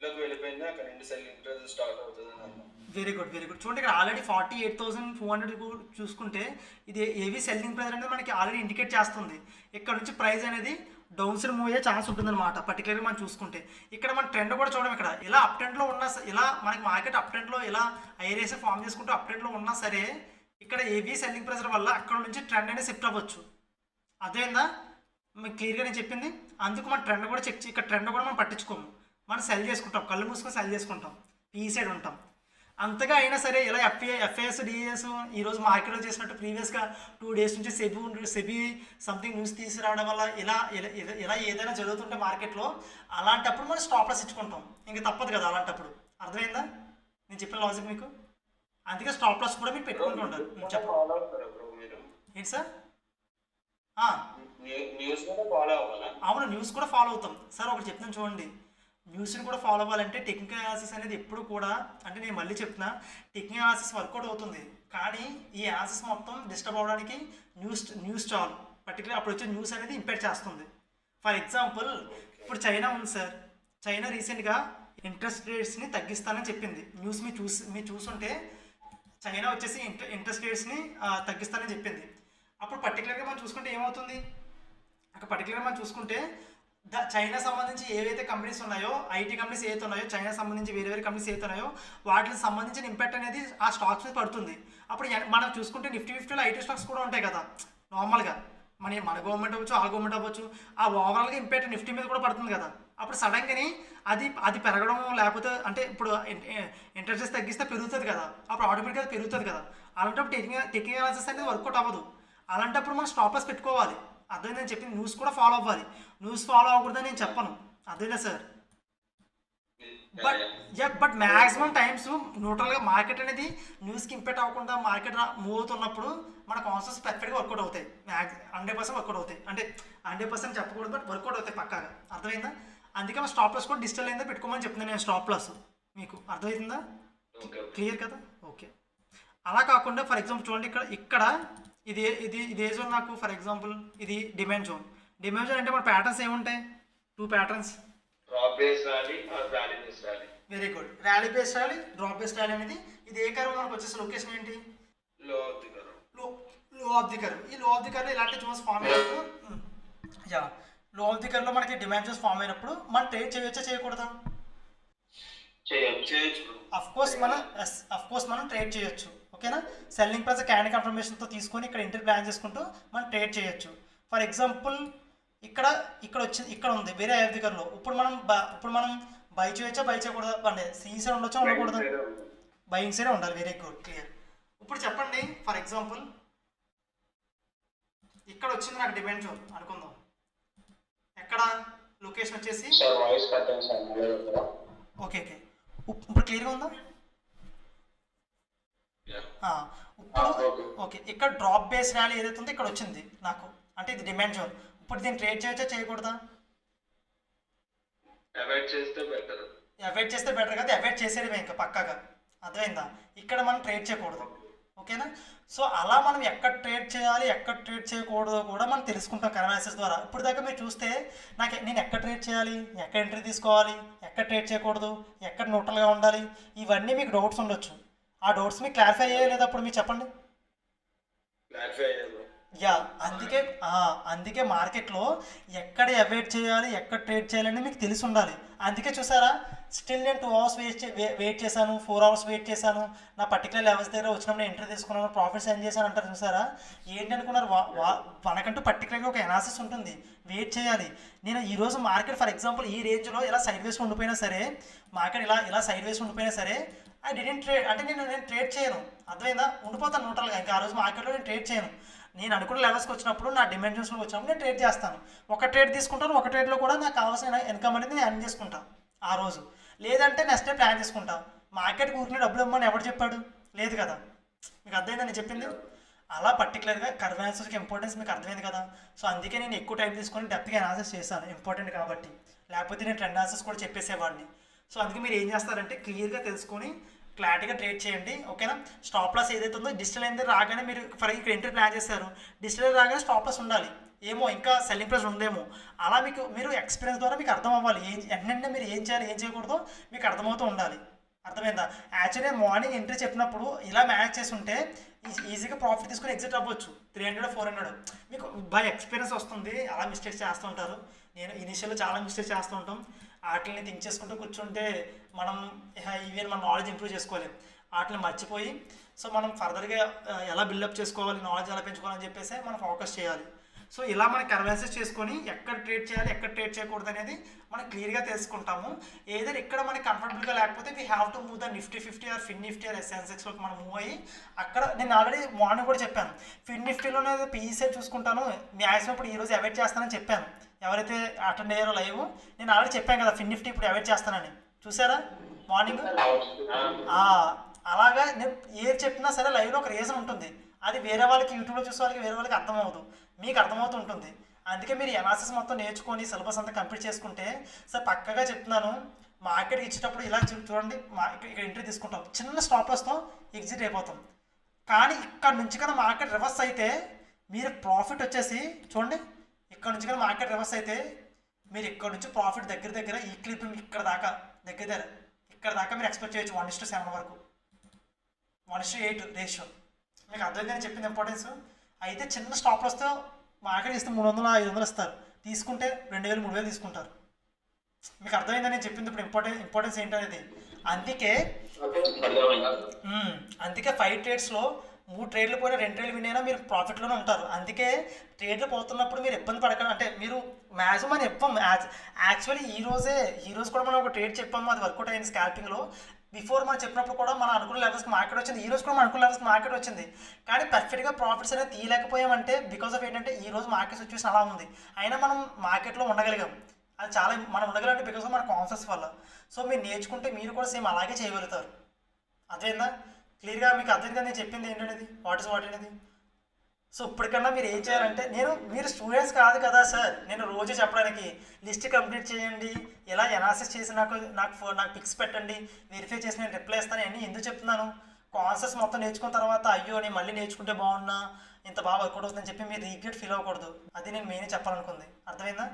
లోకి వెళ్ళిపోయింది, అక్కడ నుండి selling price start అవుతుంది అన్నమాట. Very good చూడండి, ఇక్కడ ఆల్రెడీ 48,200 చూసుకుంటే ఇది ఏవి సెల్లింగ్ ప్రైస్ అనేది మనకి ఆల్రెడీ ఇండికేట్ చేస్తుంది. ఇక్కడ నుంచి ప్రైస్ అనేది డౌన్ సైడ్ మూవ్ అయ్యే ఛాన్స్ ఉంటుందన్నమాట. పర్టికులర్గా మనం చూసుకుంటే ఇక్కడ మన ట్రెండ్ కూడా చూడడం, ఇక్కడ ఇలా అప్ ట్రెండ్లో ఉన్నా ఇలా మనకి మార్కెట్ అప్ ట్రెండ్లో ఇలా ఐరేస్ ఫామ్ చేసుకుంటూ అప్ ట్రెండ్లో ఉన్నా సరే ఇక్కడ ఏవి సెల్లింగ్ ప్రెజర్ వల్ల అక్కడ నుంచి ట్రెండ్ అనేది షిఫ్ట్ అవ్వచ్చు. అదేందా మీకు క్లియర్గా నేను చెప్పింది. అందుకు మన ట్రెండ్ కూడా ఇక్కడ ట్రెండ్ కూడా మనం పట్టించుకోము, మనం సెల్ చేసుకుంటాం, కళ్ళు మూసుకొని సెల్ చేసుకుంటాం, పీ సైడ్ ఉంటాం. అంతగా అయినా సరే ఇలా ఎఫ్ఐఎస్ డిఎస్ ఈరోజు మార్కెట్లో చేసినట్టు ప్రీవియస్గా 2 days నుంచి సెబీ సంథింగ్ న్యూస్ తీసుకురావడం వల్ల ఇలా ఏదైనా జరుగుతుంటే మార్కెట్లో అలాంటప్పుడు మనం స్టాప్ లాస్ ఇచ్చుకుంటాం. ఇంక తప్పదు కదా అలాంటప్పుడు. అర్థమైందా నేను చెప్పిన లాజిక్ మీకు? అందుకే స్టాప్ లాస్ కూడా మీరు పెట్టుకుంటూ ఉంటారు. చెప్పండి ఏంటి సార్? న్యూస్ కూడా ఫాలో అవ్వాలా? అవును, న్యూస్ కూడా ఫాలో అవుతాం సార్. ఒకటి చెప్తాను చూడండి, న్యూస్ని కూడా ఫాలో అవ్వాలంటే టెక్నికల్ అనాలిసిస్ అనేది ఎప్పుడు కూడా, అంటే నేను మళ్ళీ చెప్తున్నా, టెక్నికల్ అనాలిసిస్ వర్కౌట్ అవుతుంది కానీ ఈ అనాలిసిస్ మొత్తం డిస్టర్బ్ అవ్వడానికి న్యూస్ చాలు. పర్టికులర్ అప్పుడు వచ్చే న్యూస్ అనేది ఇంపాక్ట్ చేస్తుంది. ఫర్ ఎగ్జాంపుల్ ఇప్పుడు చైనా ఉంది సార్. చైనా రీసెంట్గా ఇంట్రెస్ట్ రేట్స్ని తగ్గిస్తానని చెప్పింది. న్యూస్ మీరు చూసుంటే చైనా వచ్చేసి ఇంట్రెస్ట్ రేట్స్ని తగ్గిస్తానని చెప్పింది. అప్పుడు పర్టికులర్గా మనం చూసుకుంటే ఏమవుతుంది, అక్కడ పర్టికులర్గా మనం చూసుకుంటే చైనా సంబంధించి ఏవైతే కంపెనీస్ ఉన్నాయో, ఐటీ కంపెనీస్ ఏవైతే ఉన్నాయో, చైనా సంబంధించి వేరే కంపెనీస్ ఏవైతే ఉన్నాయో వాటికి సంబంధించిన ఇంపాక్ట్ అనేది ఆ స్టాక్స్ మీద పడుతుంది. అప్పుడు మనం చూసుకుంటే నిఫ్టీ 50లో ఐటీ స్టాక్స్ కూడా ఉంటాయి కదా నార్మల్గా. మన గవర్నమెంట్ అవ్వచ్చు, ఆ గవర్నమెంట్ అవ్వచ్చు, ఆ ఓవరాల్గా ఇంపాక్ట్ నిఫ్టీ మీద కూడా పడుతుంది కదా. అప్పుడు సడన్గాని అది పెరగడం, లేకపోతే అంటే ఇప్పుడు ఇంట్రెస్ట్ రేట్స్ తగ్గిస్తే పెరుగుతుంది కదా, అప్పుడు ఆటోమేటిక్గా అది పెరుగుతుంది కదా. అలాంటప్పుడు టెక్నికల్ అనాలిసిస్ అనేది వర్కౌట్ అవ్వదు. అలాంటప్పుడు మనం స్టాప్ లాస్ పెట్టుకోవాలి. అర్థమైంది నేను చెప్పింది. న్యూస్ కూడా ఫాలో అవ్వాలి, న్యూస్ ఫాలో అవ్వకూడదని నేను చెప్పను. అదేనా సార్? బట్ మ్యాక్సిమం టైమ్స్ న్యూట్రల్గా మార్కెట్ అనేది న్యూస్కి ఇంపాక్ట్ అవ్వకుండా మార్కెట్ మూవ్ అవుతున్నప్పుడు మన కాన్సెప్ట్స్ పర్ఫెక్ట్గా వర్కౌట్ అవుతాయి. 100% వర్కౌట్ అవుతాయి. అంటే 100% చెప్పకూడదు, బట్ వర్కౌట్ అవుతాయి పక్కాగా. అర్థమైందా? అందుకే మన స్టాప్ లాస్ కూడా డిజిటల్ అయిందా పెట్టుకోమని చెప్తున్నాను నేను. స్టాప్ లాస్ మీకు అర్థమవుతుందా? క్లియర్ కదా? ఓకే. అలా కాకుండా ఫర్ ఎగ్జాంపుల్ చూడండి, ఇక్కడ ఇది ఏ జోన్ నాకు, ఫర్ ఎగ్జాంపుల్ ఇది డిమాండ్ జోన్. డిమాండ్ జోన్ అంటే మన ప్యాటర్న్స్ ఏముంటాయి? 2 patterns. Drop base rally or rally base rally. Very good. Rally base rally, drop base rally అనేది ఇది ఏ కర్వ్ మనకు వచ్చేసి లొకేషన్ ఏంటి? Low of the curve. Low of the curve. ఈ లో ఆఫ్ ది కర్వ్ ఇలాంటి zones form అయినప్పుడు, low of the కర్వ్లో మనకి డిమాండ్ జోన్స్ ఫామ్ అయినప్పుడు మనం ట్రేడ్ చేయొచ్చా చేయకూడదా? చేయొచ్చు. అఫ్ కోర్స్ మనం ట్రేడ్ చేయొచ్చు. ఓకేనా? సెల్లింగ్ ప్రైస్ క్యాండిల్ కన్ఫర్మేషన్తో తీసుకొని ఇక్కడ ఎంట్రీ ప్లాన్ చేసుకుంటూ మనం ట్రేడ్ చేయొచ్చు. ఫర్ ఎగ్జాంపుల్ ఇక్కడ ఉంది వేరే హై ఆఫ్ ది కర్వ్లో. ఇప్పుడు మనం బై చేయొచ్చా బై చేయకూడదా? అంటే సి సైడ్ ఉండొచ్చా ఉండకూడదా? బయింగ్ సైడ్ ఉండాలి. Very good, clear. ఇప్పుడు చెప్పండి, ఫర్ ఎగ్జాంపుల్ ఇక్కడ వచ్చింది నాకు డిమాండ్ జోన్ అనుకుందాం. ఎక్కడ లొకేషన్ వచ్చేసి ఓకే. ఇప్పుడు క్లియర్గా ఉందా? ఇప్పుడు ఓకే. ఇక్కడ డ్రాప్ బేస్ ర్యాలీ ఏదైతే ఉందో ఇక్కడ వచ్చింది నాకు, అంటే ఇది డిమాండ్ జోన్. ఇప్పుడు దీన్ని ట్రేడ్ చేయొచ్చా చేయకూడదా? అవాయిడ్ చేస్తే బెటర్. అవాయిడ్ చేస్తే బెటర్ కదా, అవాయిడ్ చేసేది ఇంకా పక్కాగా. అర్థమైందా? ఇక్కడ మనం ట్రేడ్ చేయకూడదు. ఓకేనా? సో అలా మనం ఎక్కడ ట్రేడ్ చేయాలి, ఎక్కడ ట్రేడ్ చేయకూడదో కూడా మనం తెలుసుకుంటాం కరెన్సీస్ ద్వారా. ఇప్పుడు దాకా మీరు చూస్తే నేను ఎక్కడ ట్రేడ్ చేయాలి, ఎక్కడ ఎంట్రీ తీసుకోవాలి, ఎక్కడ ట్రేడ్ చేయకూడదు, ఎక్కడ న్యూట్రల్గా ఉండాలి, ఇవన్నీ మీకు డౌట్స్ ఉండొచ్చు. ఆ డౌట్స్ మీకు క్లారిఫై అయ్యాయి లేదా? అప్పుడు మీరు చెప్పండి. యా అందుకే అందుకే మార్కెట్లో ఎక్కడ అవాయిడ్ చేయాలి ఎక్కడ ట్రేడ్ చేయాలని మీకు తెలిసి ఉండాలి. అందుకే చూసారా, స్టిల్ నేను 2 అవర్స్ వెయిట్ చేశాను, 4 అవర్స్ వెయిట్ చేశాను, నా పర్టికులర్ లెవెల్స్ దగ్గర వచ్చినప్పుడు నేను ఎంట్రీ తీసుకున్నాను, ప్రాఫిట్స్ ఎర్న్ చేశాను అంటారు. చూసారా ఏంటి అనుకున్నారు, మనకంటూ పర్టికులర్గా ఒక ఎనాలిసిస్ ఉంటుంది, వెయిట్ చేయాలి. నేను ఈరోజు మార్కెట్ ఫర్ ఎగ్జాంపుల్ ఈ రేంజ్లో ఇలా సైడ్ వేస్ ఉండిపోయినా సరే, మార్కెట్ ఇలా సైడ్ వేస్ ఉండిపోయినా సరే ఐ డిడెంట్ ట్రేడ్, అంటే నేను ట్రేడ్ చేయను. అర్థమైందా, ఉండిపోతాను న్యూట్రల్గా. ఇంకా ఆ రోజు మార్కెట్లో నేను ట్రేడ్ చేయను. నేను అనుకున్న లెవెల్స్కి వచ్చినప్పుడు, నా డిమెన్షన్స్లోకి వచ్చినప్పుడు నేను ట్రేడ్ చేస్తాను. ఒక ట్రేడ్ తీసుకుంటాను, ఒక ట్రేడ్లో కూడా నాకు కావాల్సిన ఇన్కమ్ అనేది నేను ఎర్న్ చేసుకుంటాను ఆ రోజు. లేదంటే నెక్స్ట్ డే ప్లాన్ చేసుకుంటా. మార్కెట్కి ఊరికే డబ్బులు ఇవ్వమని ఎవరు చెప్పాడు, లేదు కదా. మీకు అర్థమైందా నేను చెప్పింది? అలా పర్టికులర్గా కర్వ్ అనాలిసిస్కి ఇంపార్టెన్స్ మీకు అర్థమైంది కదా. సో అందుకే నేను ఎక్కువ టైం తీసుకొని డెప్త్గా అనాలిసిస్ చేశాను, ఇంపార్టెంట్ కాబట్టి. లేకపోతే నేను ట్రెండ్ అనాలిసిస్ కూడా చెప్పేసేవాడిని. సో అందుకే మీరు ఏం చేస్తారంటే క్లియర్గా తెలుసుకొని క్లారిటీగా ట్రేడ్ చేయండి, ఓకేనా. స్టాప్ లాస్ ఏదైతే ఉందో డిజిటల్ అయితే రాగానే మీరు ఫర్ ఇక్కడ ఎంట్రీ ప్లాన్ చేశారు, డిజిటల్ రాగానే స్టాప్ లాస్ ఉండాలి. ఏమో ఇంకా సెల్లింగ్ ప్రైస్ ఉందేమో, అలా మీరు ఎక్స్పీరియన్స్ ద్వారా మీకు అర్థం అవ్వాలి. వెంటనే మీరు ఏం చేయాలి ఏం చేయకూడదో మీకు అర్థమవుతూ ఉండాలి. అర్థమైందా? యాక్చువల్లీ మార్నింగ్ ఎంట్రీ చెప్పినప్పుడు ఇలా మేనేజ్ చేసి ఉంటే ఈజీగా ప్రాఫిట్ తీసుకొని ఎగ్జిట్ అవ్వచ్చు. 300 400 మీకు బై ఎక్స్పీరియన్స్ వస్తుంది. అలా మిస్టేక్స్ చేస్తూ ఉంటారు. నేను ఇనిషియల్లో చాలా మిస్టేక్స్ చేస్తూ ఉంటాం. వాటిని థింక్ చేసుకుంటూ కూర్చుంటే మనం ఈవెన్ మన నాలెడ్జ్ ఇంప్రూవ్ చేసుకోలేం. వాటిని మర్చిపోయి సో మనం ఫర్దర్గా ఎలా బిల్డప్ చేసుకోవాలి, నాలెడ్జ్ ఎలా పెంచుకోవాలని చెప్పేసి మనం ఫోకస్ చేయాలి. సో ఇలా మనం కన్వర్సెస్ చేసుకొని ఎక్కడ ట్రేడ్ చేయాలి ఎక్కడ ట్రేడ్ చేయకూడదు అనేది మనం క్లియర్గా తెలుసుకుంటాము. ఏదైనా ఇక్కడ మనకి కంఫర్టబుల్గా లేకపోతే we have to move the Nifty 50 or fin Nifty or సెన్సెక్స్లోకి మనం మూవ్ అయ్యి అక్కడ నేను ఆల్రెడీ మార్నింగ్ కూడా చెప్పాను, ఫిన్ నిఫ్టీలోనే పీఈసీ చూసుకుంటాను, మ్యాక్సిమం ఇప్పుడు ఈరోజు అవాయిడ్ చేస్తానని చెప్పాను. ఎవరైతే అటెండ్ అయ్యారో లైవ్ నేను ఆల్రెడీ చెప్పాను కదా ఫిన్ నిఫ్టీ ఇప్పుడు అవాయిడ్ చేస్తానని, చూసారా మార్నింగ్. అలాగా నేను ఏది చెప్పినా సరే లైవ్లో ఒక రీజన్ ఉంటుంది. అది వేరే వాళ్ళకి యూట్యూబ్లో చూసే వాళ్ళకి వేరే వాళ్ళకి అర్థమవుతుంది, మీకు అర్థమవుతూ ఉంటుంది. అందుకే మీరు అనాలిసిస్ మొత్తం నేర్చుకొని సిలబస్ అంతా కంప్లీట్ చేసుకుంటే సార్ పక్కగా చెప్తున్నాను, మార్కెట్కి ఇచ్చేటప్పుడు ఇలా చూడండి, ఇక్కడ ఎంట్రీ తీసుకుంటాం, చిన్న స్టాప్ లాస్తో ఎగ్జిట్ అయిపోతాం. కానీ ఇక్కడ నుంచి కన్నా మార్కెట్ రివర్స్ అయితే మీరు ప్రాఫిట్ వచ్చేసి చూడండి, ఇక్కడ నుంచి కన్నా మార్కెట్ రివర్స్ అయితే మీరు ఇక్కడ నుంచి ప్రాఫిట్ దగ్గర ఈ క్లిప్ ఇక్కడ దాకా ఇక్కడ దాకా మీరు ఎక్స్పెక్ట్ చేయొచ్చు 1:7 వరకు, 1:8 రేషియో. మీకు అర్థమైందని చెప్పింది ఇంపార్టెన్స్. అయితే చిన్న స్టాప్ వస్తే మార్కెట్ ఇస్తే 300 500 ఇస్తారు, తీసుకుంటే 2000 3000 తీసుకుంటారు. మీకు అర్థమైందని నేను చెప్పింది ఇప్పుడు ఇంపార్టెన్స్ ఏంటనేది. అందుకే 5 ట్రేడ్స్లో 3 ట్రేడ్లు పోయినా 2 ట్రేడ్లు విన్ అయినా మీరు ప్రాఫిట్లోనే ఉంటారు. అందుకే ట్రేడ్లు పోతున్నప్పుడు మీరు ఇబ్బంది పడకండి. అంటే మీరు మ్యాక్సిమం అని చెప్పాం. యాక్చువల్లీ ఈ రోజు కూడా మనం ఒక ట్రేడ్ చెప్పాము, అది వర్కౌట్ అయింది స్కాల్పింగ్లో. బిఫోర్ మనం చెప్పినప్పుడు కూడా మనం అనుకున్న లెవెల్స్కి మార్కెట్ వచ్చింది, ఈ రోజు కూడా మనం అనుకున్న లెవెల్స్కి మార్కెట్ వచ్చింది. కానీ పర్ఫెక్ట్గా ప్రాఫిట్స్ అనేది తీయలేకపోయామంటే బికాస్ ఆఫ్ ఏంటంటే ఈ రోజు మార్కెట్ సిచ్యువేషన్ అలా ఉంది, అయినా మనం మార్కెట్లో ఉండగలిగాం. అది చాలా మనం ఉండగలంటే బికాస్ ఆఫ్ మన కాన్సెప్ట్స్ వల్ల. సో మీరు నేర్చుకుంటే మీరు కూడా సేమ్ అలాగే చేయగలుగుతారు. అర్థమైందా? క్లియర్గా మీకు అర్థమైంది నేను చెప్పింది ఏంటనేది, వాట్ అనేది. సో ఇప్పటికన్నా మీరు ఏం చేయాలంటే, మీరు స్టూడెంట్స్ కాదు కదా సార్, నేను రోజు చెప్పడానికి లిస్ట్ కంప్లీట్ చేయండి, ఎలా ఎనాలిసిస్ చేసి నాకు పిక్స్ పెట్టండి, వెరిఫై చేసి నేను రిప్లై ఇస్తాను అని ఎందుకు చెప్తున్నాను. కాన్సెప్ట్స్ మొత్తం నేర్చుకున్న తర్వాత అయ్యో నేను మళ్ళీ నేర్చుకుంటే బాగున్నా, ఇంత బాగా వర్కౌట్ అవుతుందని చెప్పి మీరు రిగ్రెట్ ఫీల్ అవ్వకూడదు. అది నేను మెయిన్ చెప్పాలనుకుంది. అర్థమైందా?